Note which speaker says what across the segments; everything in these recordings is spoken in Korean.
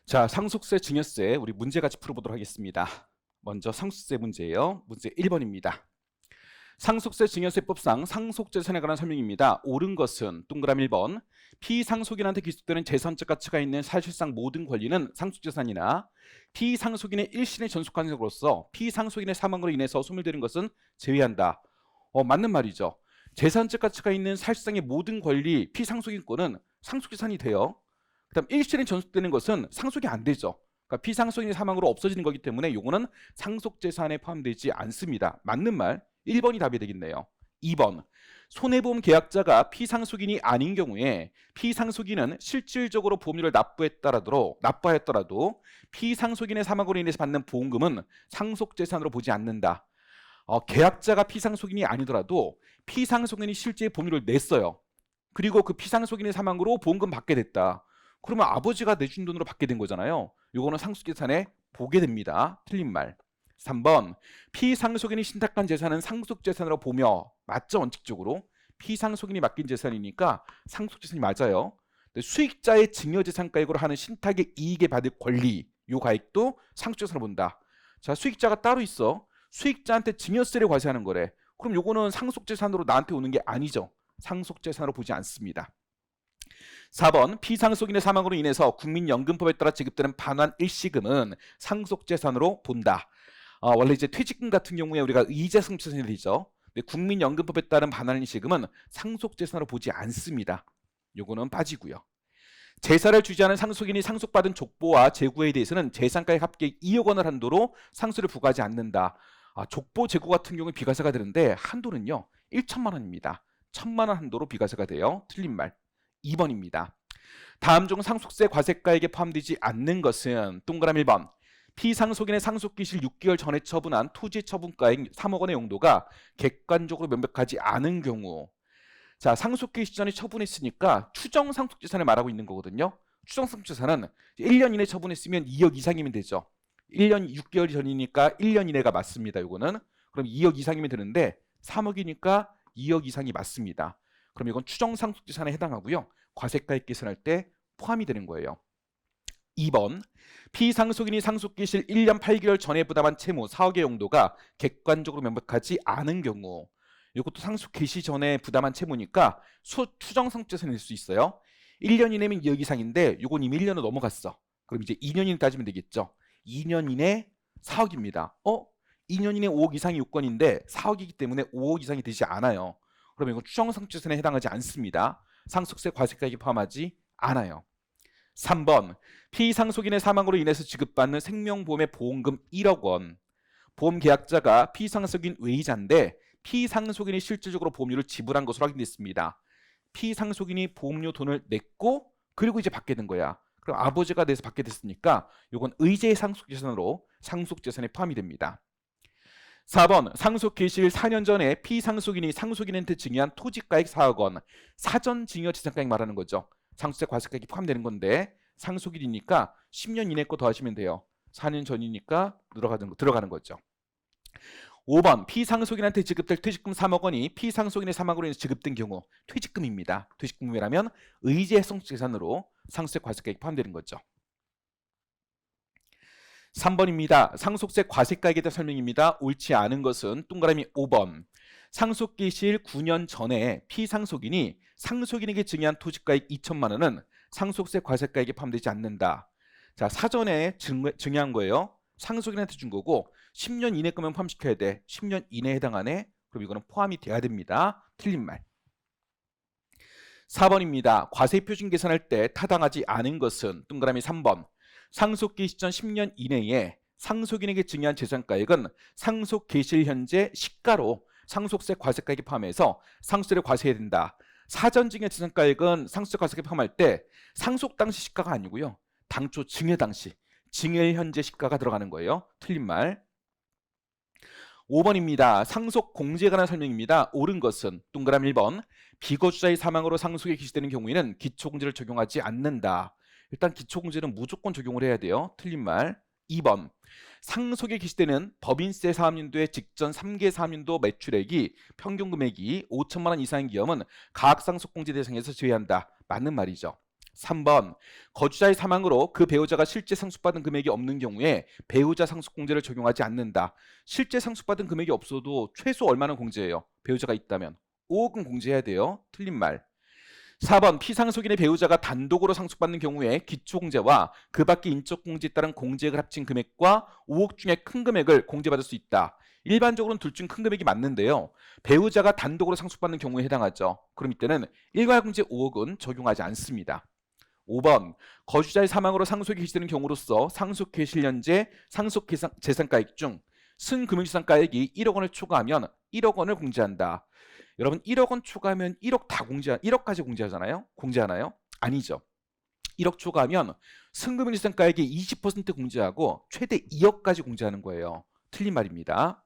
Speaker 1: 자, 상속세, 증여세 우리 문제 같이 풀어보도록 하겠습니다. 먼저 상속세 문제예요. 문제 1번입니다. 상속세 증여세법상 상속재산에 관한 설명입니다. 옳은 것은 동그라미 1번 피상속인한테 귀속되는 재산적 가치가 있는 사실상 모든 권리는 상속재산이나 피상속인의 일신의 전속관계로서 피상속인의 사망으로 인해서 소멸되는 것은 제외한다. 맞는 말이죠. 재산적 가치가 있는 사실상의 모든 권리 피상속인권은 상속재산이 돼요. 그다음 일신에 전속되는 것은 상속이 안 되죠. 그러니까 피상속인의 사망으로 없어지는 거기 때문에 이거는 상속재산에 포함되지 않습니다. 맞는 말 1번이 답이 되겠네요. 2번 손해보험 계약자가 피상속인이 아닌 경우에 피상속인은 실질적으로 보험료를 납부하였더라도 피상속인의 사망으로 인해서 받는 보험금은 상속재산으로 보지 않는다. 계약자가 피상속인이 아니더라도 피상속인이 실제 보험료를 냈어요. 그리고 그 피상속인의 사망으로 보험금 받게 됐다. 그러면 아버지가 내준 돈으로 받게 된 거잖아요. 이거는 상속재산에 보게 됩니다. 틀린 말. 3번 피상속인이 신탁한 재산은 상속재산으로 보며 맞죠? 원칙적으로 피상속인이 맡긴 재산이니까 상속재산이 맞아요. 수익자의 증여재산가액으로 하는 신탁의 이익에 받을 권리 요 가액도 상속재산으로 본다. 자, 수익자가 따로 있어. 수익자한테 증여세를 과세하는 거래. 그럼 요거는 상속재산으로 나한테 오는 게 아니죠. 상속재산으로 보지 않습니다. 4번 피상속인의 사망으로 인해서 국민연금법에 따라 지급되는 반환 일시금은 상속재산으로 본다. 원래 이제 퇴직금 같은 경우에 우리가 의제상속재산이 되죠. 근데 국민연금법에 따른 반환 일시금은 상속재산으로 보지 않습니다. 요거는 빠지고요. 제사를 주지하는 상속인이 상속받은 족보와 재구에 대해서는 재산가액 합계 2억 원을 한도로 상수를 부과하지 않는다. 족보 재고 같은 경우에 비과세가 되는데 한도는요 1천만 원입니다. 1천만 원 한도로 비과세가 돼요. 틀린 말 2번입니다. 다음 중 상속세 과세가액에 포함되지 않는 것은 동그라미 1번 피상속인의 상속기 실 6개월 전에 처분한 토지 처분가액 3억 원의 용도가 객관적으로 명백하지 않은 경우. 자, 상속기 시전에 처분했으니까 추정 상속재산을 말하고 있는 거거든요. 추정 상속재산은 1년 이내 처분했으면 2억 이상이면 되죠. 1년 6개월 전이니까 1년 이내가 맞습니다. 이거는 그럼 2억 이상이면 되는데 3억이니까 2억 이상이 맞습니다. 그럼 이건 추정 상속재산에 해당하고요. 과세가액 계산할 때 포함이 되는 거예요. 2번 피상속인이 상속기 실 1년 8개월 전에 부담한 채무 4억의 용도가 객관적으로 명백하지 않은 경우. 이것도 상속 개시 전에 부담한 채무니까 추정 상속재산이 될 수 있어요. 1년 이내면 2억 이상인데 이건 이미 1년을 넘어갔어. 그럼 이제 2년 이내 따지면 되겠죠. 2년 이내 4억입니다. 2년 이내 5억 이상이 요건인데 4억이기 때문에 5억 이상이 되지 않아요. 그러면 이건 추정 상속재산에 해당하지 않습니다. 상속세 과세가액에 포함하지 않아요. 3번 피상속인의 사망으로 인해서 지급받는 생명보험의 보험금 1억 원. 보험계약자가 피상속인 외의자인데 피상속인이 실질적으로 보험료를 지불한 것으로 확인됐습니다. 피상속인이 보험료 돈을 냈고 그리고 이제 받게 된 거야. 그럼 아버지가 내서 받게 됐으니까 이건 의제의 상속재산으로 상속재산에 포함이 됩니다. 4번 상속 개시일 4년 전에 피상속인이 상속인한테 증여한 토지가액 4억 원. 사전 증여 재산가액 말하는 거죠. 상속세 과세가액이 포함되는 건데 상속일이니까 10년 이내 거 더하시면 돼요. 4년 전이니까 들어가는 거죠. 5번 피상속인한테 지급될 퇴직금 3억 원이 피상속인의 사망으로 인해서 지급된 경우 퇴직금입니다. 퇴직금이라면 의제 상속재산으로 상속세 과세가액이 포함되는 거죠. 3번입니다. 상속세 과세가액에 대한 설명입니다. 옳지 않은 것은 동그라미 5번. 상속기 실 9년 전에 피상속인이 상속인에게 증여한 토지가액 2천만 원은 상속세 과세가액에 포함되지 않는다. 자, 사전에 증여한 거예요. 상속인한테 준 거고 10년 이내 거면 포함시켜야 돼. 10년 이내에 해당하네. 그럼 이거는 포함이 돼야 됩니다. 틀린 말. 4번입니다. 과세표준 계산할 때 타당하지 않은 것은 동그라미 3번. 상속기 시전 10년 이내에 상속인에게 증여한 재산가액은 상속 개시일 현재 시가로 상속세 과세가액에 포함해서 상속세를 과세해야 된다. 사전 증여 재산가액은 상속세 과세가액에 포함할 때 상속 당시 시가가 아니고요. 당초 증여 당시 증여일 현재 시가가 들어가는 거예요. 틀린 말. 5번입니다. 상속 공제에 관한 설명입니다. 옳은 것은 동그라미 1번. 비거주자의 사망으로 상속이 개시되는 경우에는 기초공제를 적용하지 않는다. 일단 기초공제는 무조건 적용을 해야 돼요. 틀린 말. 2번. 상속에 개시되는 법인세 사업연도의 직전 3개 사업연도 매출액이 평균 금액이 5천만 원 이상인 기업은 가학상속공제 대상에서 제외한다. 맞는 말이죠. 3번 거주자의 사망으로 그 배우자가 실제 상속받은 금액이 없는 경우에 배우자 상속공제를 적용하지 않는다. 실제 상속받은 금액이 없어도 최소 얼마는 공제해요? 배우자가 있다면 5억은 공제해야 돼요. 틀린 말. 4번 피상속인의 배우자가 단독으로 상속받는 경우에 기초공제와 그 밖의 인적공제에 따른 공제액을 합친 금액과 5억 중에 큰 금액을 공제받을 수 있다. 일반적으로는 둘 중 큰 금액이 맞는데요. 배우자가 단독으로 상속받는 경우에 해당하죠. 그럼 이때는 일괄공제 5억은 적용하지 않습니다. 5번 거주자의 사망으로 상속이 개시되는 경우로서 상속개시년제 상속재산가액 중 승금융재산가액이 1억 원을 초과하면 1억 원을 공제한다. 여러분 1억 원 초과하면 1억까지 공제하잖아요? 공제하나요? 아니죠. 1억 초과하면 승금융재산가액의 20% 공제하고 최대 2억까지 공제하는 거예요. 틀린 말입니다.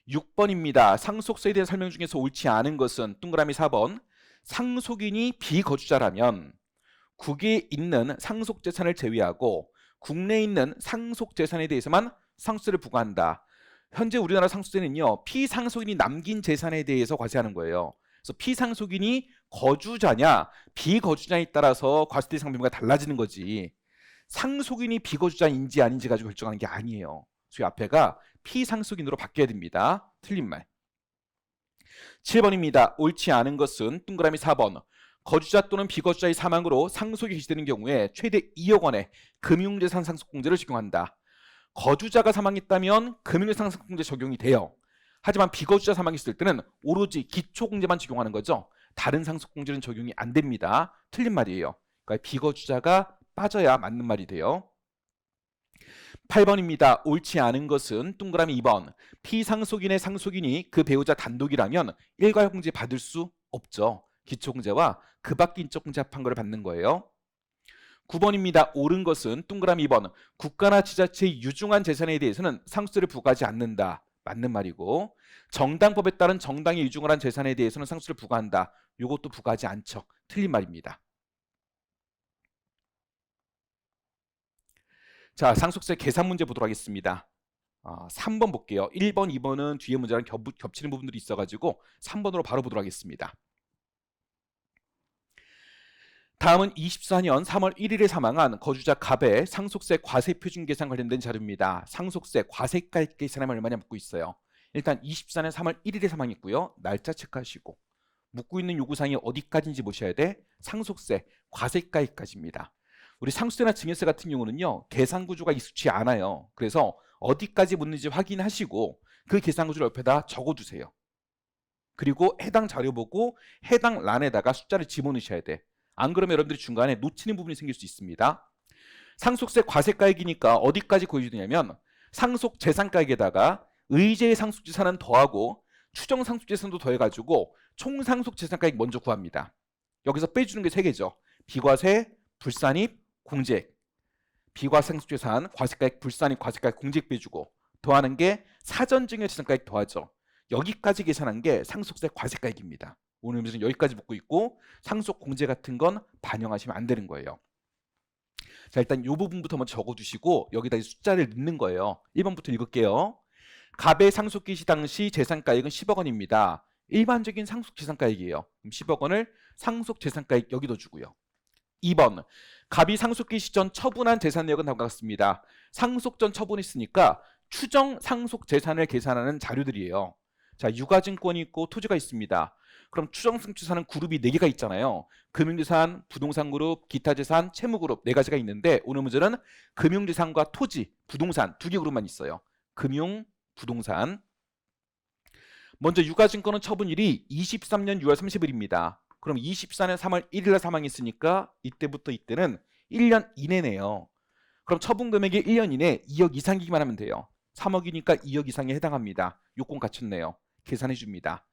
Speaker 1: 6번입니다. 상속세에 대한 설명 중에서 옳지 않은 것은 동그라미 4번 상속인이 비거주자라면 국외에 있는 상속재산을 제외하고 국내에 있는 상속재산에 대해서만 상속세를 부과한다. 현재 우리나라 상속세는요. 피상속인이 남긴 재산에 대해서 과세하는 거예요. 그래서 피상속인이 거주자냐 비거주자에 따라서 과세 대상 범위가 달라지는 거지. 상속인이 비거주자인지 아닌지 가지고 결정하는 게 아니에요. 그래서 앞에가 피상속인으로 바뀌어야 됩니다. 틀린 말. 7번입니다. 옳지 않은 것은 동그라미 4번 거주자 또는 비거주자의 사망으로 상속이 개시되는 경우에 최대 2억 원의 금융재산 상속공제를 적용한다. 거주자가 사망했다면 금융재산 상속공제 적용이 돼요. 하지만 비거주자 사망했을 때는 오로지 기초공제만 적용하는 거죠. 다른 상속공제는 적용이 안 됩니다. 틀린 말이에요. 그러니까 비거주자가 빠져야 맞는 말이 돼요. 8번입니다. 옳지 않은 것은 동그라미 2번 피상속인의 상속인이 그 배우자 단독이라면 일괄공제 받을 수 없죠. 기초공제와 그 밖의 인적공제 합한 거를 받는 거예요. 9번입니다. 옳은 것은 동그라미 2번 국가나 지자체의 유중한 재산에 대해서는 상속세를 부과하지 않는다. 맞는 말이고 정당법에 따른 정당의 유중한 재산에 대해서는 상속세를 부과한다. 이것도 부과하지 않죠. 틀린 말입니다. 자, 상속세 계산 문제 보도록 하겠습니다. 3번 볼게요. 1번, 2번은 뒤에 문제랑 겹치는 부분들이 있어가지고 3번으로 바로 보도록 하겠습니다. 다음은 24년 3월 1일에 사망한 거주자 갑의 상속세 과세 표준 계산 관련된 자료입니다. 상속세 과세가액 계산하면 얼마냐 묻고 있어요. 일단 24년 3월 1일에 사망했고요. 날짜 체크하시고 묻고 있는 요구사항이 어디까지인지 보셔야 돼. 상속세 과세가액까지입니다. 우리 상속세나 증여세 같은 경우는요. 계산 구조가 익숙치 않아요. 그래서 어디까지 묻는지 확인하시고 그 계산 구조를 옆에다 적어두세요. 그리고 해당 자료 보고 해당 란에다가 숫자를 집어넣으셔야 돼. 안 그러면 여러분들이 중간에 놓치는 부분이 생길 수 있습니다. 상속세 과세가액이니까 어디까지 구해주냐면 상속재산가액에다가 의제의 상속재산은 더하고 추정상속재산도 더해가지고 총상속재산가액 먼저 구합니다. 여기서 빼주는 게 3개죠. 비과세, 불산입, 공제액. 비과세상속재산, 과세가액, 불산입, 과세가액, 공제액 빼주고 더하는 게 사전증여재산가액 더하죠. 여기까지 계산한 게 상속세 과세가액입니다. 오늘 문제는 여기까지 묻고 있고 상속 공제 같은 건 반영하시면 안 되는 거예요. 자, 일단 이 부분부터 먼저 적어두시고 여기다 숫자를 넣는 거예요. 1번부터 읽을게요. 갑의 상속 개시 당시 재산가액은 10억 원입니다. 일반적인 상속 재산가액이에요. 그럼 10억 원을 상속 재산가액 여기 넣어주고요. 2번 갑이 상속 개시 전 처분한 재산 내역은 다음과 같습니다. 상속 전 처분했으니까 추정 상속 재산을 계산하는 자료들이에요. 자, 유가증권이 있고 토지가 있습니다. 그럼 추정상속재산은 그룹이 4개가 있잖아요. 금융재산, 부동산 그룹, 기타 재산, 채무 그룹 4가지가 있는데 오늘 문제는 금융재산과 토지, 부동산 2개 그룹만 있어요. 금융, 부동산. 먼저 유가증권은 처분일이 23년 6월 30일입니다. 그럼 24년 3월 1일에 사망했으니까 이때부터 이때는 1년 이내네요. 그럼 처분 금액이 1년 이내 2억 이상이기만 하면 돼요. 3억이니까 2억 이상에 해당합니다. 요건 갖췄네요. 계산해 줍니다.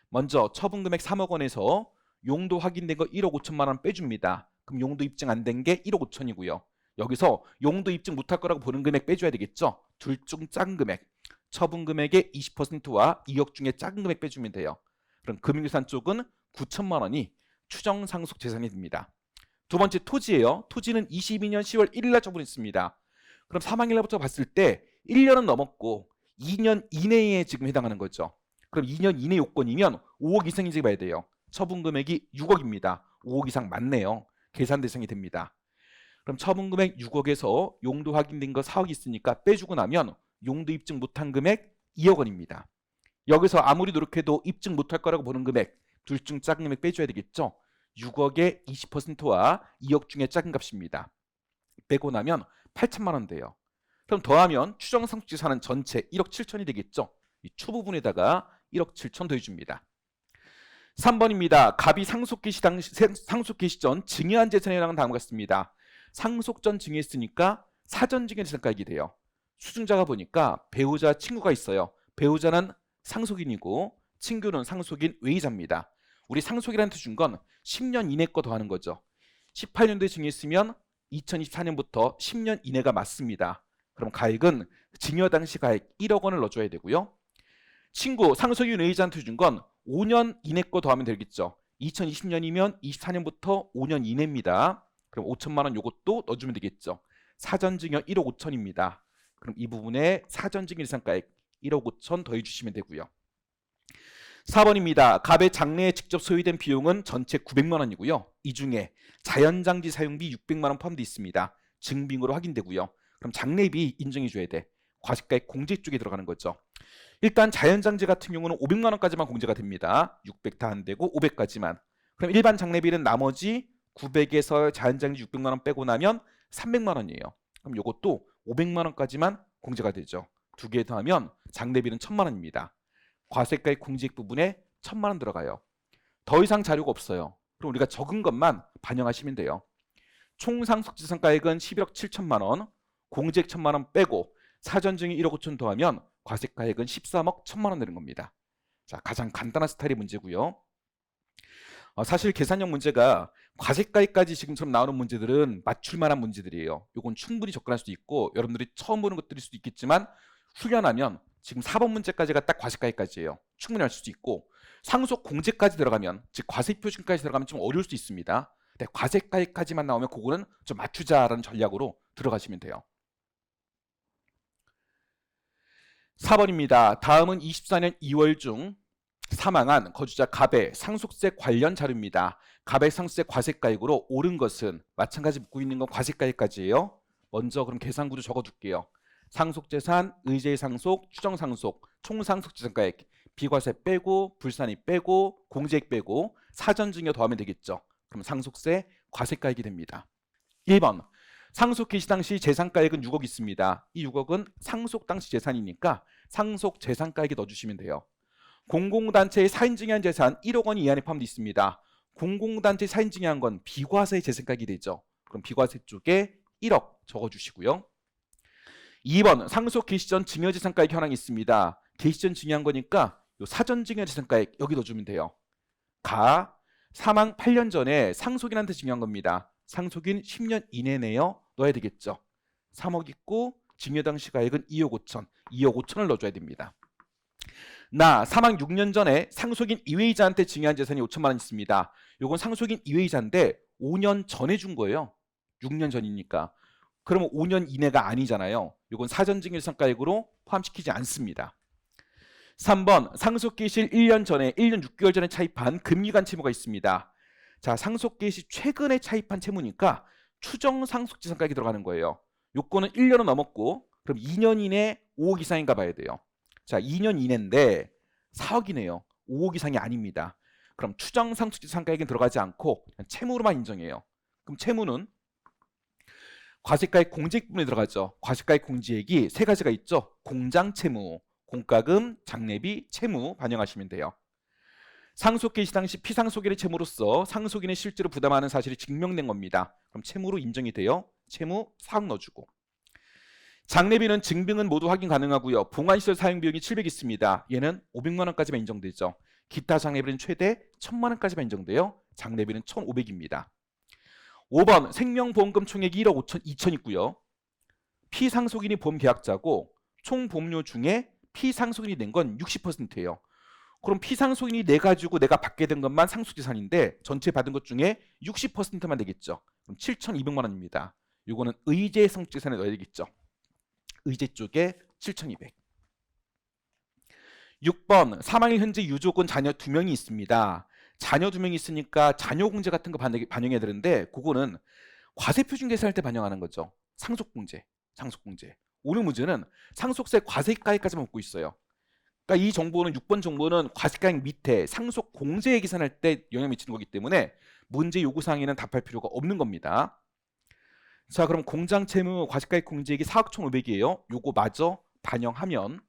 Speaker 1: 먼저 처분 금액 3억 원에서 용도 확인된 거 1억 5천만 원 빼줍니다. 그럼 용도 입증 안 된 게 1억 5천이고요. 여기서 용도 입증 못할 거라고 보는 금액 빼줘야 되겠죠. 둘 중 작은 금액. 처분 금액의 20%와 2억 중에 작은 금액 빼주면 돼요. 그럼 금융재산 쪽은 9천만 원이 추정 상속 재산이 됩니다. 두 번째 토지예요. 토지는 22년 10월 1일 날 처분했습니다. 그럼 사망일날부터 봤을 때 1년은 넘었고 2년 이내에 지금 해당하는 거죠. 그럼 2년 이내 요건이면 5억 이상인지 봐야 돼요. 처분 금액이 6억입니다. 5억 이상 맞네요. 계산 대상이 됩니다. 그럼 처분 금액 6억에서 용도 확인된 거 4억 있으니까 빼주고 나면 용도 입증 못한 금액 2억 원입니다. 여기서 아무리 노력해도 입증 못할 거라고 보는 금액, 둘 중 작은 금액 빼줘야 되겠죠. 6억의 20%와 2억 중에 작은 값입니다. 빼고 나면 8천만 원 돼요. 그럼 더하면 추정 상속재산은 전체 1억 7천이 되겠죠. 이 추부분에다가 1억 7천 더해줍니다. 3번입니다. 갑이 상속 개시 전 증여한 재산에 해당하는 다음과 같습니다. 상속 전 증여했으니까 사전 증여 재산가액이 돼요. 수증자가 보니까 배우자 친구가 있어요. 배우자는 상속인이고 친구는 상속인 외의자입니다. 우리 상속이라는 뜻 준 건 10년 이내 거 더하는 거죠. 18년도에 증여했으면 2024년부터 10년 이내가 맞습니다. 그럼 가액은 증여 당시 가액 1억 원을 넣어줘야 되고요. 친구 상속인 외의자한테 준 건 5년 이내 거 더하면 되겠죠. 2020년이면 24년부터 5년 이내입니다. 그럼 5천만 원 요것도 넣어주면 되겠죠. 사전증여 1억 5천입니다. 그럼 이 부분에 사전증여 예상가액 1억 5천 더해주시면 되고요. 4번입니다. 갑의 장래에 직접 소요된 비용은 전체 900만 원이고요. 이 중에 자연장지 사용비 600만 원 포함되어 있습니다. 증빙으로 확인되고요. 그럼 장래비 인정해줘야 돼. 과세가액 공제 쪽에 들어가는 거죠. 일단 자연장지 같은 경우는 500만 원까지만 공제가 됩니다. 600 다 안 되고 500까지만. 그럼 일반 장래비는 나머지 900에서 자연장지 600만 원 빼고 나면 300만 원이에요. 그럼 이것도 500만 원까지만 공제가 되죠. 두 개 더하면 장래비는 1000만 원입니다. 과세가액 공제액 부분에 1000만 원 들어가요. 더 이상 자료가 없어요. 그럼 우리가 적은 것만 반영하시면 돼요. 총 상속재산가액은 11억 7천만 원, 공제액 1000만 원 빼고 사전증여 1억 5천 더하면 과세가액은 13억 1000만 원 되는 겁니다. 자, 가장 간단한 스타일의 문제고요. 사실 계산형 문제가 과세가액까지 지금처럼 나오는 문제들은 맞출 만한 문제들이에요. 이건 충분히 접근할 수도 있고 여러분들이 처음 보는 것들일 수도 있겠지만 훈련하면 지금 4번 문제까지가 딱 과세가액까지예요. 충분히 할 수도 있고 상속 공제까지 들어가면 즉 과세표준까지 들어가면 좀 어려울 수 있습니다. 근데 과세가액까지만 나오면 그거는 좀 맞추자라는 전략으로 들어가시면 돼요. 4번입니다. 다음은 24년 2월 중 사망한 거주자 갑의 상속세 관련 자료입니다. 갑의 상속세 과세가액으로 옳은 것은 마찬가지 묻고 있는 건 과세가액까지예요. 먼저 그럼 계산구조 적어둘게요. 상속재산, 의제의 상속, 추정상속, 총상속재산가액, 비과세 빼고 불산입 빼고 공제액 빼고 사전증여 더하면 되겠죠. 그럼 상속세 과세가액이 됩니다. 1번 상속 개시 당시 재산가액은 6억 있습니다. 이 6억은 상속 당시 재산이니까 상속 재산가액에 넣어주시면 돼요. 공공단체의 사인증여한 재산 1억 원이 이 안에 포함되어 있습니다. 공공단체 사인증여한 건 비과세 재산가액이 되죠. 그럼 비과세 쪽에 1억 적어주시고요. 2번 상속 개시 전 증여재산가액 현황이 있습니다. 개시 전 증여한 거니까 요 사전증여재산가액 여기 넣어주면 돼요. 가 사망 8년 전에 상속인한테 증여한 겁니다. 상속인 10년 이내 내요 넣어야 되겠죠. 3억 있고 증여 당시 가액은 2억 5천, 2억 5천을 넣어줘야 됩니다. 나 사망 6년 전에 상속인 이외이자한테 증여한 재산이 5천만 원 있습니다. 요건 상속인 이외이자인데 5년 전에 준 거예요. 6년 전이니까. 그러면 5년 이내가 아니잖아요. 요건 사전증여재산가액으로 포함시키지 않습니다. 3번 상속개시 1년 전에 1년 6개월 전에 차입한 금리간 채무가 있습니다. 자, 상속개시 최근에 차입한 채무니까 추정상속재산가액이 들어가는 거예요. 요거는 1년은 넘었고 그럼 2년 이내 5억 이상인가 봐야 돼요. 자, 2년 이내인데 4억이네요. 5억 이상이 아닙니다. 그럼 추정상속재산가액은 들어가지 않고 그냥 채무로만 인정해요. 그럼 채무는 과세가액 공제액 부분에 들어가죠. 과세가액 공제액이 세 가지가 있죠. 공장채무, 공과금, 장래비, 채무 반영하시면 돼요. 상속개시 당시 피상속인의 채무로서 상속인이 실제로 부담하는 사실이 증명된 겁니다. 그럼 채무로 인정이 돼요. 채무 4억 넣어주고. 장래비는 증빙은 모두 확인 가능하고요. 봉안시설 사용비용이 700 있습니다. 얘는 500만 원까지만 인정되죠. 기타 장래비는 최대 1000만 원까지만 인정돼요. 장래비는 1500입니다. 5번 생명보험금 총액이 1억 2천 있고요. 피상속인이 보험계약자고 총 보험료 중에 피상속인이 된 건 60%예요. 그럼 피상속인이 내 가지고 내가 받게 된 것만 상속재산인데 전체 받은 것 중에 60%만 되겠죠. 그럼 7,200만 원입니다. 이거는 의제 상속재산에 넣어야 되겠죠. 의제 쪽에 7,200. 6번 사망일 현재 유족은 자녀 2명이 있습니다. 자녀 2명 있으니까 자녀 공제 같은 거 반영해야 되는데 그거는 과세표준 계산할 때 반영하는 거죠. 상속공제, 상속공제. 오늘 문제는 상속세 과세가액까지만 묻고 있어요. 그러니까 이 정보는 6번 정보는 과세가액 밑에 상속공제 계산할 때 영향 미치는 거기 때문에 문제 요구사항에는 답할 필요가 없는 겁니다. 자, 그럼 공장 채무 과세가액 공제액이 4억 1,500이에요. 요거 마저 반영하면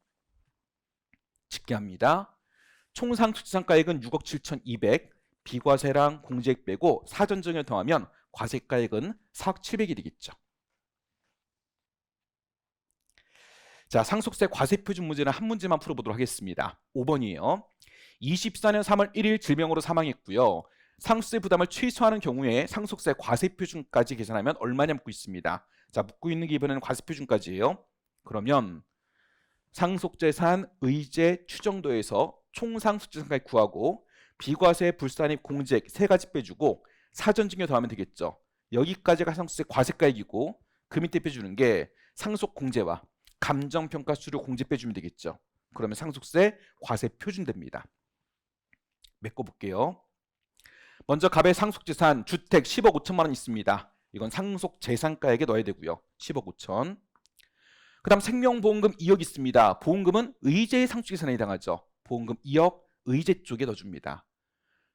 Speaker 1: 집계합니다. 총 상속재산가액은 6억 7,200, 비과세랑 공제액 빼고 사전정에 더하면 과세가액은 4억 700이 되겠죠. 자, 상속세 과세표준 문제는 한 문제만 풀어보도록 하겠습니다. 5번이에요. 24년 3월 1일 질병으로 사망했고요. 상속세 부담을 최소화하는 경우에 상속세 과세표준까지 계산하면 얼마냐 묻고 있습니다. 자, 묻고 있는 게 이번에는 과세표준까지예요. 그러면 상속재산 의제 추정도에서 총 상속재산까지 구하고 비과세 불산입 공제액 세 가지 빼주고 사전증여 더하면 되겠죠. 여기까지가 상속세 과세가액이고 그 밑에 빼주는 게 상속공제와 감정평가 수료 공제 빼주면 되겠죠. 그러면 상속세 과세표준 됩니다. 메꿔볼게요. 먼저 갑의 상속재산 주택 10억 5천만 원 있습니다. 이건 상속재산가액에 넣어야 되고요. 10억 5천. 그 다음 생명보험금 2억 있습니다. 보험금은 의제의 상속재산에 해당하죠. 보험금 2억 의제 쪽에 넣어줍니다.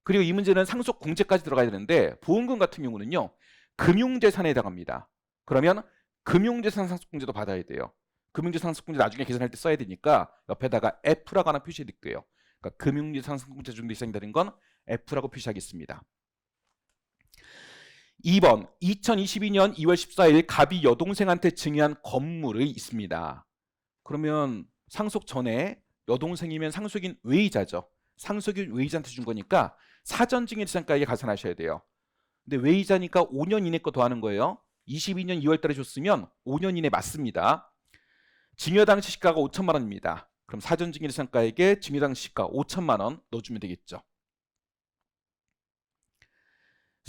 Speaker 1: 그리고 이 문제는 상속공제까지 들어가야 되는데 보험금 같은 경우는요. 금융재산에 해당합니다. 그러면 금융재산 상속공제도 받아야 돼요. 금융재산 상속공제 나중에 계산할 때 써야 되니까 옆에다가 F라고 하나 표시해 드릴게요. 그러니까 금융재산 상속공제 중대 대상이 되는 건 F라고 표시하겠습니다. 2번 2022년 2월 14일 갑이 여동생한테 증여한 건물이 있습니다. 그러면 상속 전에 여동생이면 상속인 외이자죠. 상속인 외이자한테 준 거니까 사전증여 재산가액에 가산하셔야 돼요. 근데 외이자니까 5년 이내 거 더하는 거예요. 22년 2월 달에 줬으면 5년 이내 맞습니다. 증여 당시 시가가 5천만 원입니다. 그럼 사전증여 재산가액에 증여 당시 시가 5천만 원 넣어주면 되겠죠.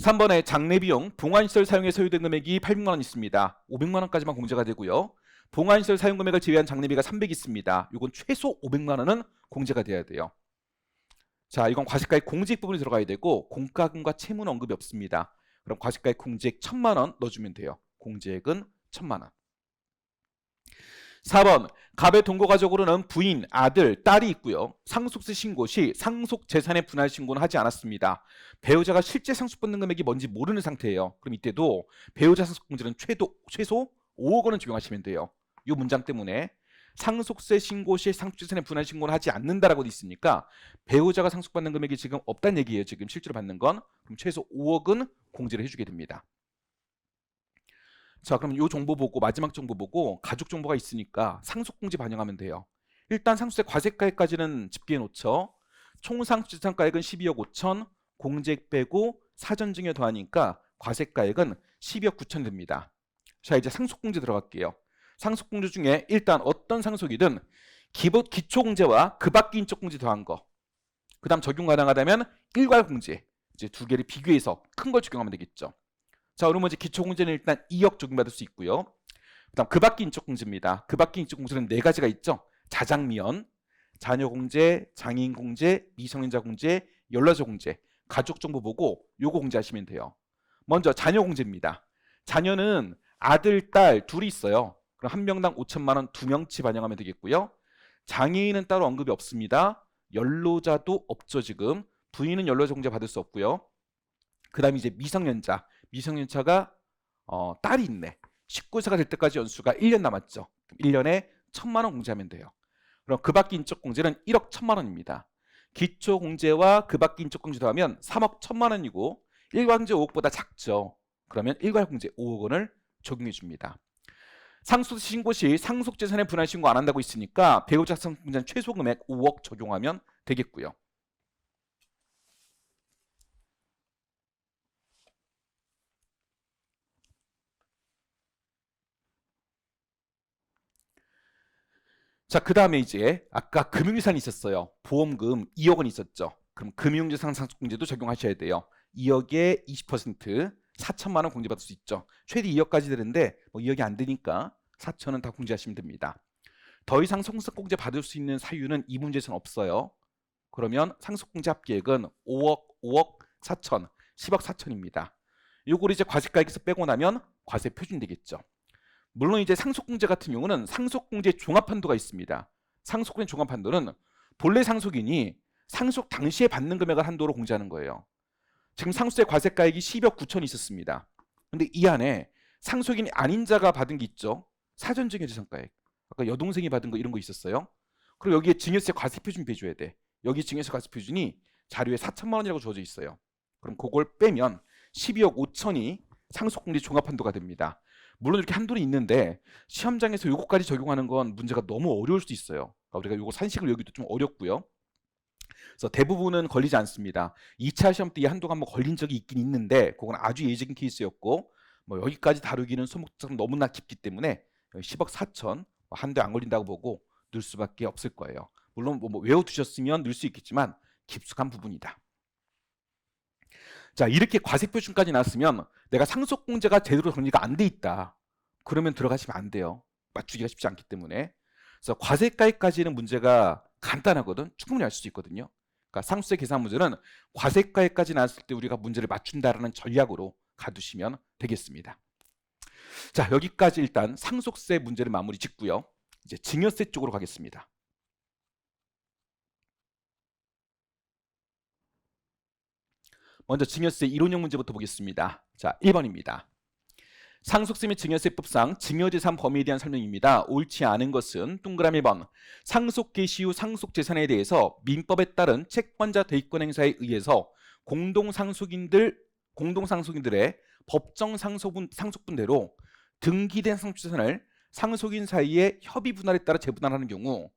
Speaker 1: 3번에 장례비용, 봉안시설 사용에 소요된 금액이 800만 원 있습니다. 500만 원까지만 공제가 되고요. 봉안시설 사용 금액을 제외한 장례비가 300 있습니다. 이건 최소 500만 원은 공제가 돼야 돼요. 자, 이건 과세가액 공제액 부분이 들어가야 되고 공과금과 채무는 언급이 없습니다. 그럼 과세가액 공제액 1,000만 원 넣어주면 돼요. 공제액은 1,000만 원. 4번 갑의 동거가족으로는 부인, 아들, 딸이 있고요. 상속세 신고 시 상속재산의 분할 신고는 하지 않았습니다. 배우자가 실제 상속받는 금액이 뭔지 모르는 상태예요. 그럼 이때도 배우자 상속공제는 최소 5억 원은 적용하시면 돼요. 이 문장 때문에 상속세 신고 시 상속재산의 분할 신고는 하지 않는다라고 돼 있으니까 배우자가 상속받는 금액이 지금 없다는 얘기예요. 지금 실제로 받는 건. 그럼 최소 5억은 공제를 해주게 됩니다. 자, 그럼 이 정보 보고 마지막 정보 보고 가족 정보가 있으니까 상속공제 반영하면 돼요. 일단 상속세 과세가액까지는 집계해 놓죠. 총 상속재산가액은 12억 5천, 공제액 빼고 사전증여 더하니까 과세가액은 12억 9천 됩니다. 자, 이제 상속공제 들어갈게요. 상속공제 중에 일단 어떤 상속이든 기초공제와 그 밖의 인적공제 더한 거, 그 다음 적용 가능하다면 일괄공제, 이제 두 개를 비교해서 큰 걸 적용하면 되겠죠. 자, 오늘 먼저 기초공제는 일단 2억 적용받을 수 있고요. 그 다음 그 밖의 인적공제입니다. 그 밖의 인적공제는 4가지가 있죠. 자장미연, 자녀공제, 장애인공제, 미성년자공제, 연로자공제, 가족정보 보고 요거 공제하시면 돼요. 먼저 자녀공제입니다. 자녀는 아들, 딸 둘이 있어요. 그럼 한 명당 5천만 원 2명치 반영하면 되겠고요. 장애인은 따로 언급이 없습니다. 연로자도 없죠. 지금 부인은 연로자공제 받을 수 없고요. 그 다음에 이제 미성년자가 딸이 있네. 19세가 될 때까지 연수가 1년 남았죠. 1년에 1,000만 원 공제하면 돼요. 그럼 그 밖의 인적공제는 1억 1,000만 원입니다. 기초공제와 그 밖의 인적공제 더하면 3억 1,000만 원이고 일괄공제 5억보다 작죠. 그러면 일괄공제 5억 원을 적용해 줍니다. 상속세 신고 시 상속재산의 분할 신고 안 한다고 있으니까 배우자 상속공제는 최소 금액 5억 적용하면 되겠고요. 자, 그 다음에 이제 아까 금융유산이 있었어요. 보험금 2억 원 있었죠. 그럼 금융유산 상속공제도 적용하셔야 돼요. 2억에 20% 4천만 원 공제받을 수 있죠. 최대 2억까지 되는데 뭐 2억이 안 되니까 4천은 다 공제하시면 됩니다. 더 이상 상속공제 받을 수 있는 사유는 이 문제에서는 없어요. 그러면 상속공제 합계액은 5억 5억 4천, 10억 4천입니다. 요걸 이제 과세가액에서 빼고 나면 과세 표준 되겠죠. 물론 이제 상속공제 같은 경우는 상속공제 종합한도가 있습니다. 상속공제 종합한도는 본래 상속인이 상속 당시에 받는 금액을 한도로 공제하는 거예요. 지금 상속세 과세가액이 12억 9천이 있었습니다. 근데 이 안에 상속인이 아닌 자가 받은 게 있죠. 사전증여재산가액. 아까 여동생이 받은 거 이런 거 있었어요. 그리고 여기에 증여세 과세표준 빼줘야 돼. 여기 증여세 과세표준이 자료에 4천만 원이라고 주어져 있어요. 그럼 그걸 빼면 12억 5천이 상속공제 종합한도가 됩니다. 물론 이렇게 한도는 있는데 시험장에서 요거까지 적용하는 건 문제가 너무 어려울 수도 있어요. 그러니까 우리가 요거 산식을 여기도 좀 어렵고요. 그래서 대부분은 걸리지 않습니다. 2차 시험 때 이 한도가 한번 걸린 적이 있긴 있는데 그건 아주 예외적인 케이스였고 뭐 여기까지 다루기는 소목적으로 너무나 깊기 때문에 10억 4천 한도에 안 걸린다고 보고 넣을 수밖에 없을 거예요. 물론 뭐 외워두셨으면 넣을 수 있겠지만 깊숙한 부분이다. 자, 이렇게 과세표준까지 나왔으면 내가 상속공제가 제대로 정리가 안 돼 있다. 그러면 들어가시면 안 돼요. 맞추기가 쉽지 않기 때문에. 그래서 과세가액까지는 문제가 간단하거든. 충분히 알 수 있거든요. 그러니까 상속세 계산 문제는 과세가액까지 나왔을 때 우리가 문제를 맞춘다라는 전략으로 가두시면 되겠습니다. 자, 여기까지 일단 상속세 문제를 마무리 짓고요. 이제 증여세 쪽으로 가겠습니다. 먼저 증여세 이론형 문제부터 보겠습니다. 자, 1번입니다. 상속세 및 증여세법상 증여재산 범위에 대한 설명입니다. 옳지 않은 것은 동그라미 1번 상속 개시 후 상속재산에 대해서 민법에 따른 채권자 대위권 행사에 의해서 공동상속인들의 법정 상속분대로 등기된 상속재산을 상속인 사이의 협의 분할에 따라 재분할하는 경우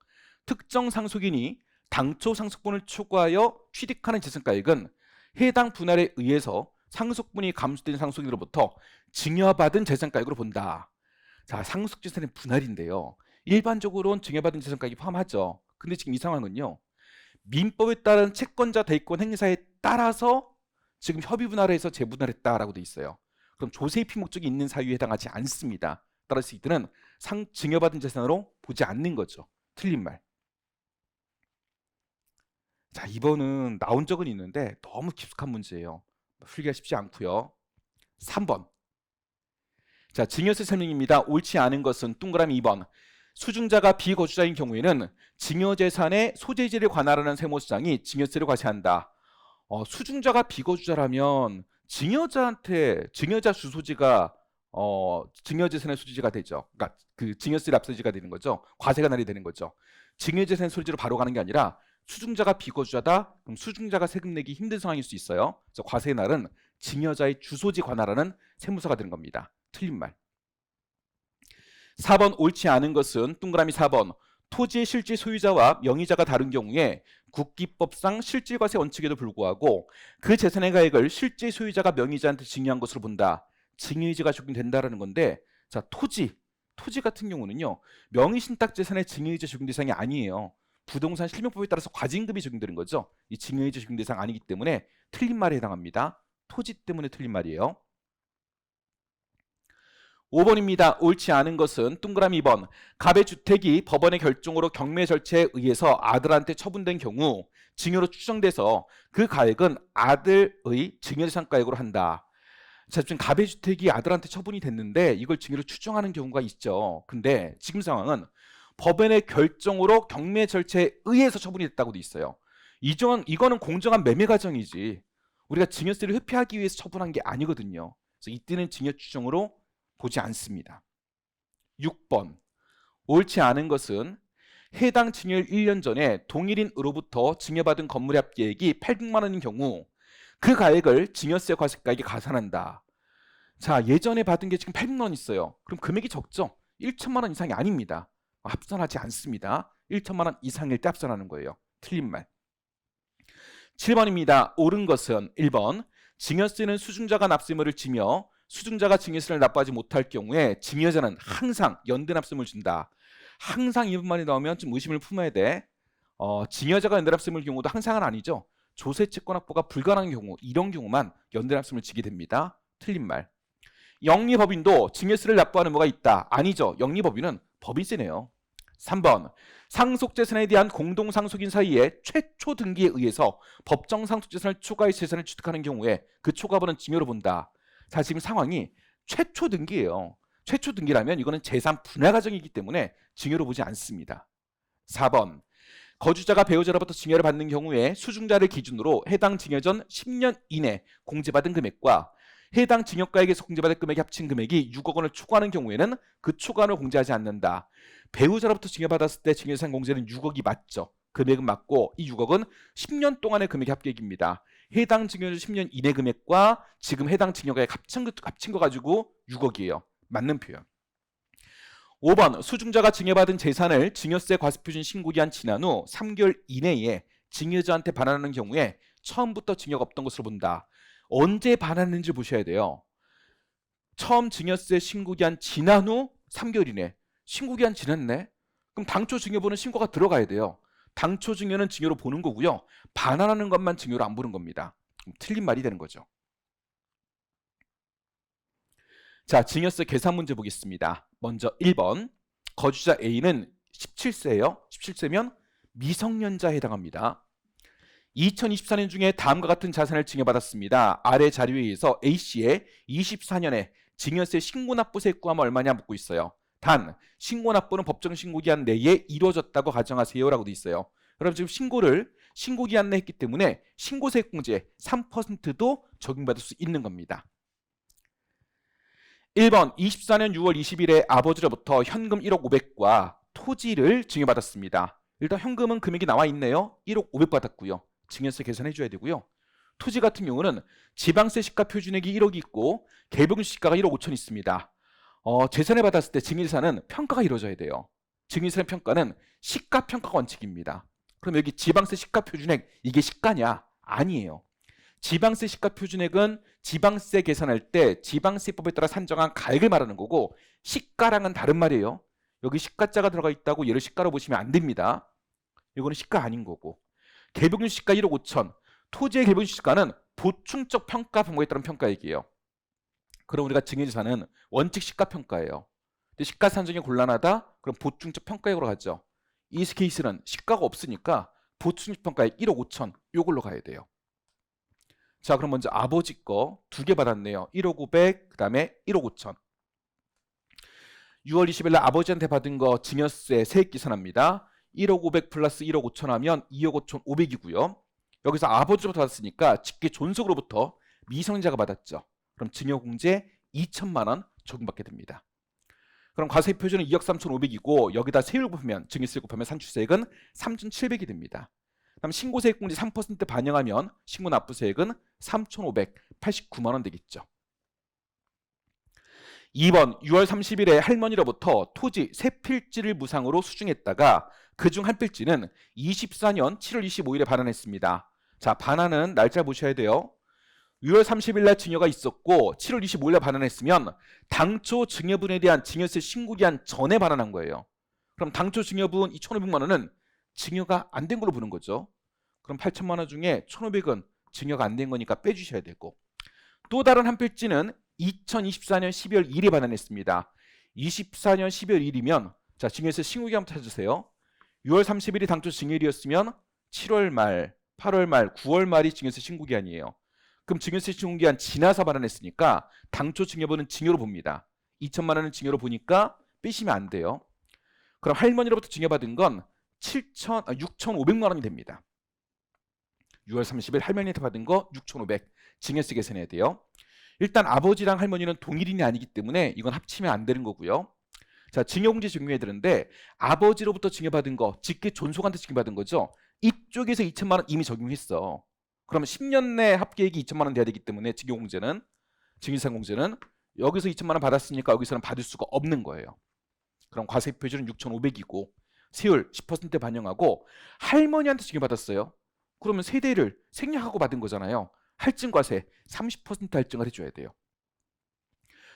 Speaker 1: 특정 상속인이 당초 상속분을 초과하여 취득하는 재산가액은 해당 분할에 의해서 상속분이 감수된 상속인으로부터 증여받은 재산가액으로 본다. 자, 상속재산의 분할인데요. 일반적으로는 증여받은 재산가액이 포함하죠. 근데 지금 이 상황은요. 민법에 따른 채권자 대위권 행사에 따라서 지금 협의 분할을 해서 재분할했다라고 돼 있어요. 그럼 조세입히 목적이 있는 사유에 해당하지 않습니다. 따라서 이들은 증여받은 재산으로 보지 않는 거죠. 틀린 말. 자, 2번은 나온 적은 있는데 너무 깊숙한 문제예요. 풀기가 쉽지 않고요. 3번. 자, 증여세 설명입니다. 옳지 않은 것은 동그라미 2번. 수증자가 비거주자인 경우에는 증여재산의 소재지를 관할하는 세무서장이 증여세를 과세한다. 수증자가 비거주자라면 증여자 주소지가 증여재산의 소지가 되죠. 그러니까 그 증여세를 앞서지가 되는 거죠. 과세가 날이 되는 거죠. 증여재산의 소지로 바로 가는 게 아니라 수증자가 비거주자다. 그럼 수증자가 세금 내기 힘든 상황일 수 있어요. 그래서 과세의 날은 증여자의 주소지 관할하는 세무서가 되는 겁니다. 틀린 말. 4번 옳지 않은 것은 동그라미 4번 토지의 실질 소유자와 명의자가 다른 경우에 국기법상 실질과세 원칙에도 불구하고 그 재산의 가액을 실질 소유자가 명의자한테 증여한 것으로 본다. 증여의제가 적용된다라는 건데, 자, 토지 같은 경우는요 명의신탁재산의 증여의제 적용 대상이 아니에요. 부동산 실명법에 따라서 과징금이 적용되는 거죠. 이 증여의제 적용 대상 아니기 때문에 틀린 말에 해당합니다. 토지 때문에 틀린 말이에요. 5번입니다. 옳지 않은 것은 동그라미 2번 갑의 주택이 법원의 결정으로 경매 절차에 의해서 아들한테 처분된 경우 증여로 추정돼서 그 가액은 아들의 증여재산가액으로 한다. 자, 지금 갑의 주택이 아들한테 처분이 됐는데 이걸 증여로 추정하는 경우가 있죠. 근데 지금 상황은 법원의 결정으로 경매 절차에 의해서 처분이 됐다고 돼 있어요. 이거는 공정한 매매 과정이지 우리가 증여세를 회피하기 위해서 처분한 게 아니거든요. 그래서 이때는 증여 추정으로 보지 않습니다. 6번 옳지 않은 것은 해당 증여일 1년 전에 동일인으로부터 증여받은 건물의 합계액이 800만 원인 경우 그 가액을 증여세 과세가액에 가산한다. 자, 예전에 받은 게 지금 800만 원 있어요. 그럼 금액이 적죠? 1천만 원 이상이 아닙니다. 합산하지 않습니다. 1천만 원 이상일 때 합산하는 거예요. 틀린 말. 7번입니다. 옳은 것은 1번 증여세는 수증자가 납세의무를 지며 수증자가 증여세를 납부하지 못할 경우에 증여자는 항상 연대납세의무를 준다. 항상 이 부분만이 나오면 좀 의심을 품어야 돼. 증여자가 연대납세의무일 경우도 항상은 아니죠. 조세채권 확보가 불가능한 경우, 이런 경우만 연대납세의무를 지게 됩니다. 틀린 말. 영리법인도 증여세를 납부하는 의무가 있다. 아니죠. 영리법인은 법인세네요. 3번 상속재산에 대한 공동상속인 사이에 최초 등기에 의해서 법정 상속재산을 초과해 재산을 취득하는 경우에 그 초과분은 증여로 본다. 자, 지금 상황이 최초 등기예요. 최초 등기라면 이거는 재산 분할 과정이기 때문에 증여로 보지 않습니다. 4번 거주자가 배우자로부터 증여를 받는 경우에 수중자를 기준으로 해당 증여 전 10년 이내 공제받은 금액과 해당 증여가액에서 공제받은 금액이 합친 금액이 6억 원을 초과하는 경우에는 그 초과를 공제하지 않는다. 배우자로부터 증여받았을 때 증여재산 공제는 6억이 맞죠. 금액은 맞고 이 6억은 10년 동안의 금액이 합계액입니다. 해당 증여전 10년 이내 금액과 지금 해당 증여가액 합친 거 가지고 6억이에요. 맞는 표현. 5번 수중자가 증여받은 재산을 증여세 과세표준 신고기한 지난 후 3개월 이내에 증여자한테 반환하는 경우에 처음부터 증여가 없던 것으로 본다. 언제 반환했는지 보셔야 돼요. 처음 증여세 신고기한 지난 후 3개월 이내. 신고기한 지났네? 그럼 당초 증여분은 신고가 들어가야 돼요. 당초 증여는 증여로 보는 거고요. 반환하는 것만 증여로 안 보는 겁니다. 틀린 말이 되는 거죠. 자, 증여세 계산 문제 보겠습니다. 먼저 1번 거주자 A는 17세예요. 17세면 미성년자에 해당합니다. 2024년 중에 다음과 같은 자산을 증여받았습니다. 아래 자료에 의해서 A씨의 24년에 증여세 신고납부세 구하면 얼마냐 묻고 있어요. 단 신고납부는 법정 신고기한 내에 이루어졌다고 가정하세요라고 돼 있어요. 그럼 지금 신고기한 내에 했기 때문에 신고세액공제 3%도 적용받을 수 있는 겁니다. 1번 24년 6월 20일에 아버지로부터 현금 1억 500과 토지를 증여받았습니다. 일단 현금은 금액이 나와 있네요. 1억 500 받았고요. 증여세 계산해 줘야 되고요. 토지 같은 경우는 지방세 시가 표준액이 1억이 있고 개별 시가가 1억 5천 있습니다. 재산을 받았을 때 증여재산은 평가가 이루어져야 돼요. 증여재산 평가는 시가평가 원칙입니다. 그럼 여기 지방세 시가 표준액 이게 시가냐? 아니에요. 지방세 시가 표준액은 지방세 계산할 때 지방세법에 따라 산정한 가액을 말하는 거고 시가랑은 다른 말이에요. 여기 시가자가 들어가 있다고 얘를 시가로 보시면 안 됩니다. 이거는 시가 아닌 거고. 개별균 시가 1억 5천. 토지의 개별균 시가는 보충적 평가 방법에 따른 평가액이에요. 그럼 우리가 증여재산은 원칙 시가평가예요. 근데 시가 산정이 곤란하다? 그럼 보충적 평가액으로 가죠. 이 케이스는 시가가 없으니까 보충적 평가액 1억 5천 요걸로 가야 돼요. 자, 그럼 먼저 아버지 거 2개 받았네요. 1억 500, 그 다음에 1억 5천. 6월 20일 날 아버지한테 받은 거 증여세 세액 계산합니다. 1억 500 플러스 1억 5천 하면 2억 5천 500이고요. 여기서 아버지로부터 받았으니까 직계 존속으로부터 미성년자가 받았죠. 그럼 증여공제 2천만 원 적용받게 됩니다. 그럼 과세액 표준은 2억 3,500이고 여기다 세율 곱하면 증여세 곱하면 산출세액은 3,700이 됩니다. 그럼 신고세액 공제 3% 반영하면 신고납부세액은 3,589만 원 되겠죠. 2번 6월 30일에 할머니로부터 토지 3필지를 무상으로 수중했다가 그중 한 필지는 24년 7월 25일에 반환했습니다. 자, 반환은 날짜 보셔야 돼요. 6월 30일 날 증여가 있었고 7월 25일 날 반환했으면 당초 증여분에 대한 증여세 신고기한 전에 반환한 거예요. 그럼 당초 증여분 2,500만 원은 증여가 안 된 걸로 보는 거죠. 그럼 8천만 원 중에 1,500은 증여가 안 된 거니까 빼주셔야 되고 또 다른 한 필지는 2024년 12월 1일에 반환했습니다. 24년 12월 1일이면 자, 증여세 신고기 한번 찾으세요. 6월 30일이 당초 증여일이었으면 7월 말, 8월 말, 9월 말이 증여세 신고기한이에요. 그럼 증여세 신고기한 지나서 반환했으니까 당초 증여분은 증여로 봅니다. 2천만 원은 증여로 보니까 빼시면 안 돼요. 그럼 할머니로부터 증여받은 건 6,500만 원이 됩니다. 6월 30일 할머니한테 받은 거 6,500 증여세 계산해야 돼요. 일단 아버지랑 할머니는 동일인이 아니기 때문에 이건 합치면 안 되는 거고요. 자, 증여공제 적용해야 되는데 아버지로부터 증여받은 거 직계 존속한테 증여받은 거죠. 이쪽에서 2천만 원 이미 적용했어. 그러면 10년 내 합계액이 2천만 원 돼야 되기 때문에 증여공제는 증여재산 공제는 여기서 2천만 원 받았으니까 여기서는 받을 수가 없는 거예요. 그럼 과세액 표준은 6,500이고 세율 10% 반영하고 할머니한테 증여받았어요. 그러면 세대를 생략하고 받은 거잖아요. 할증과세 30% 할증을 해줘야 돼요.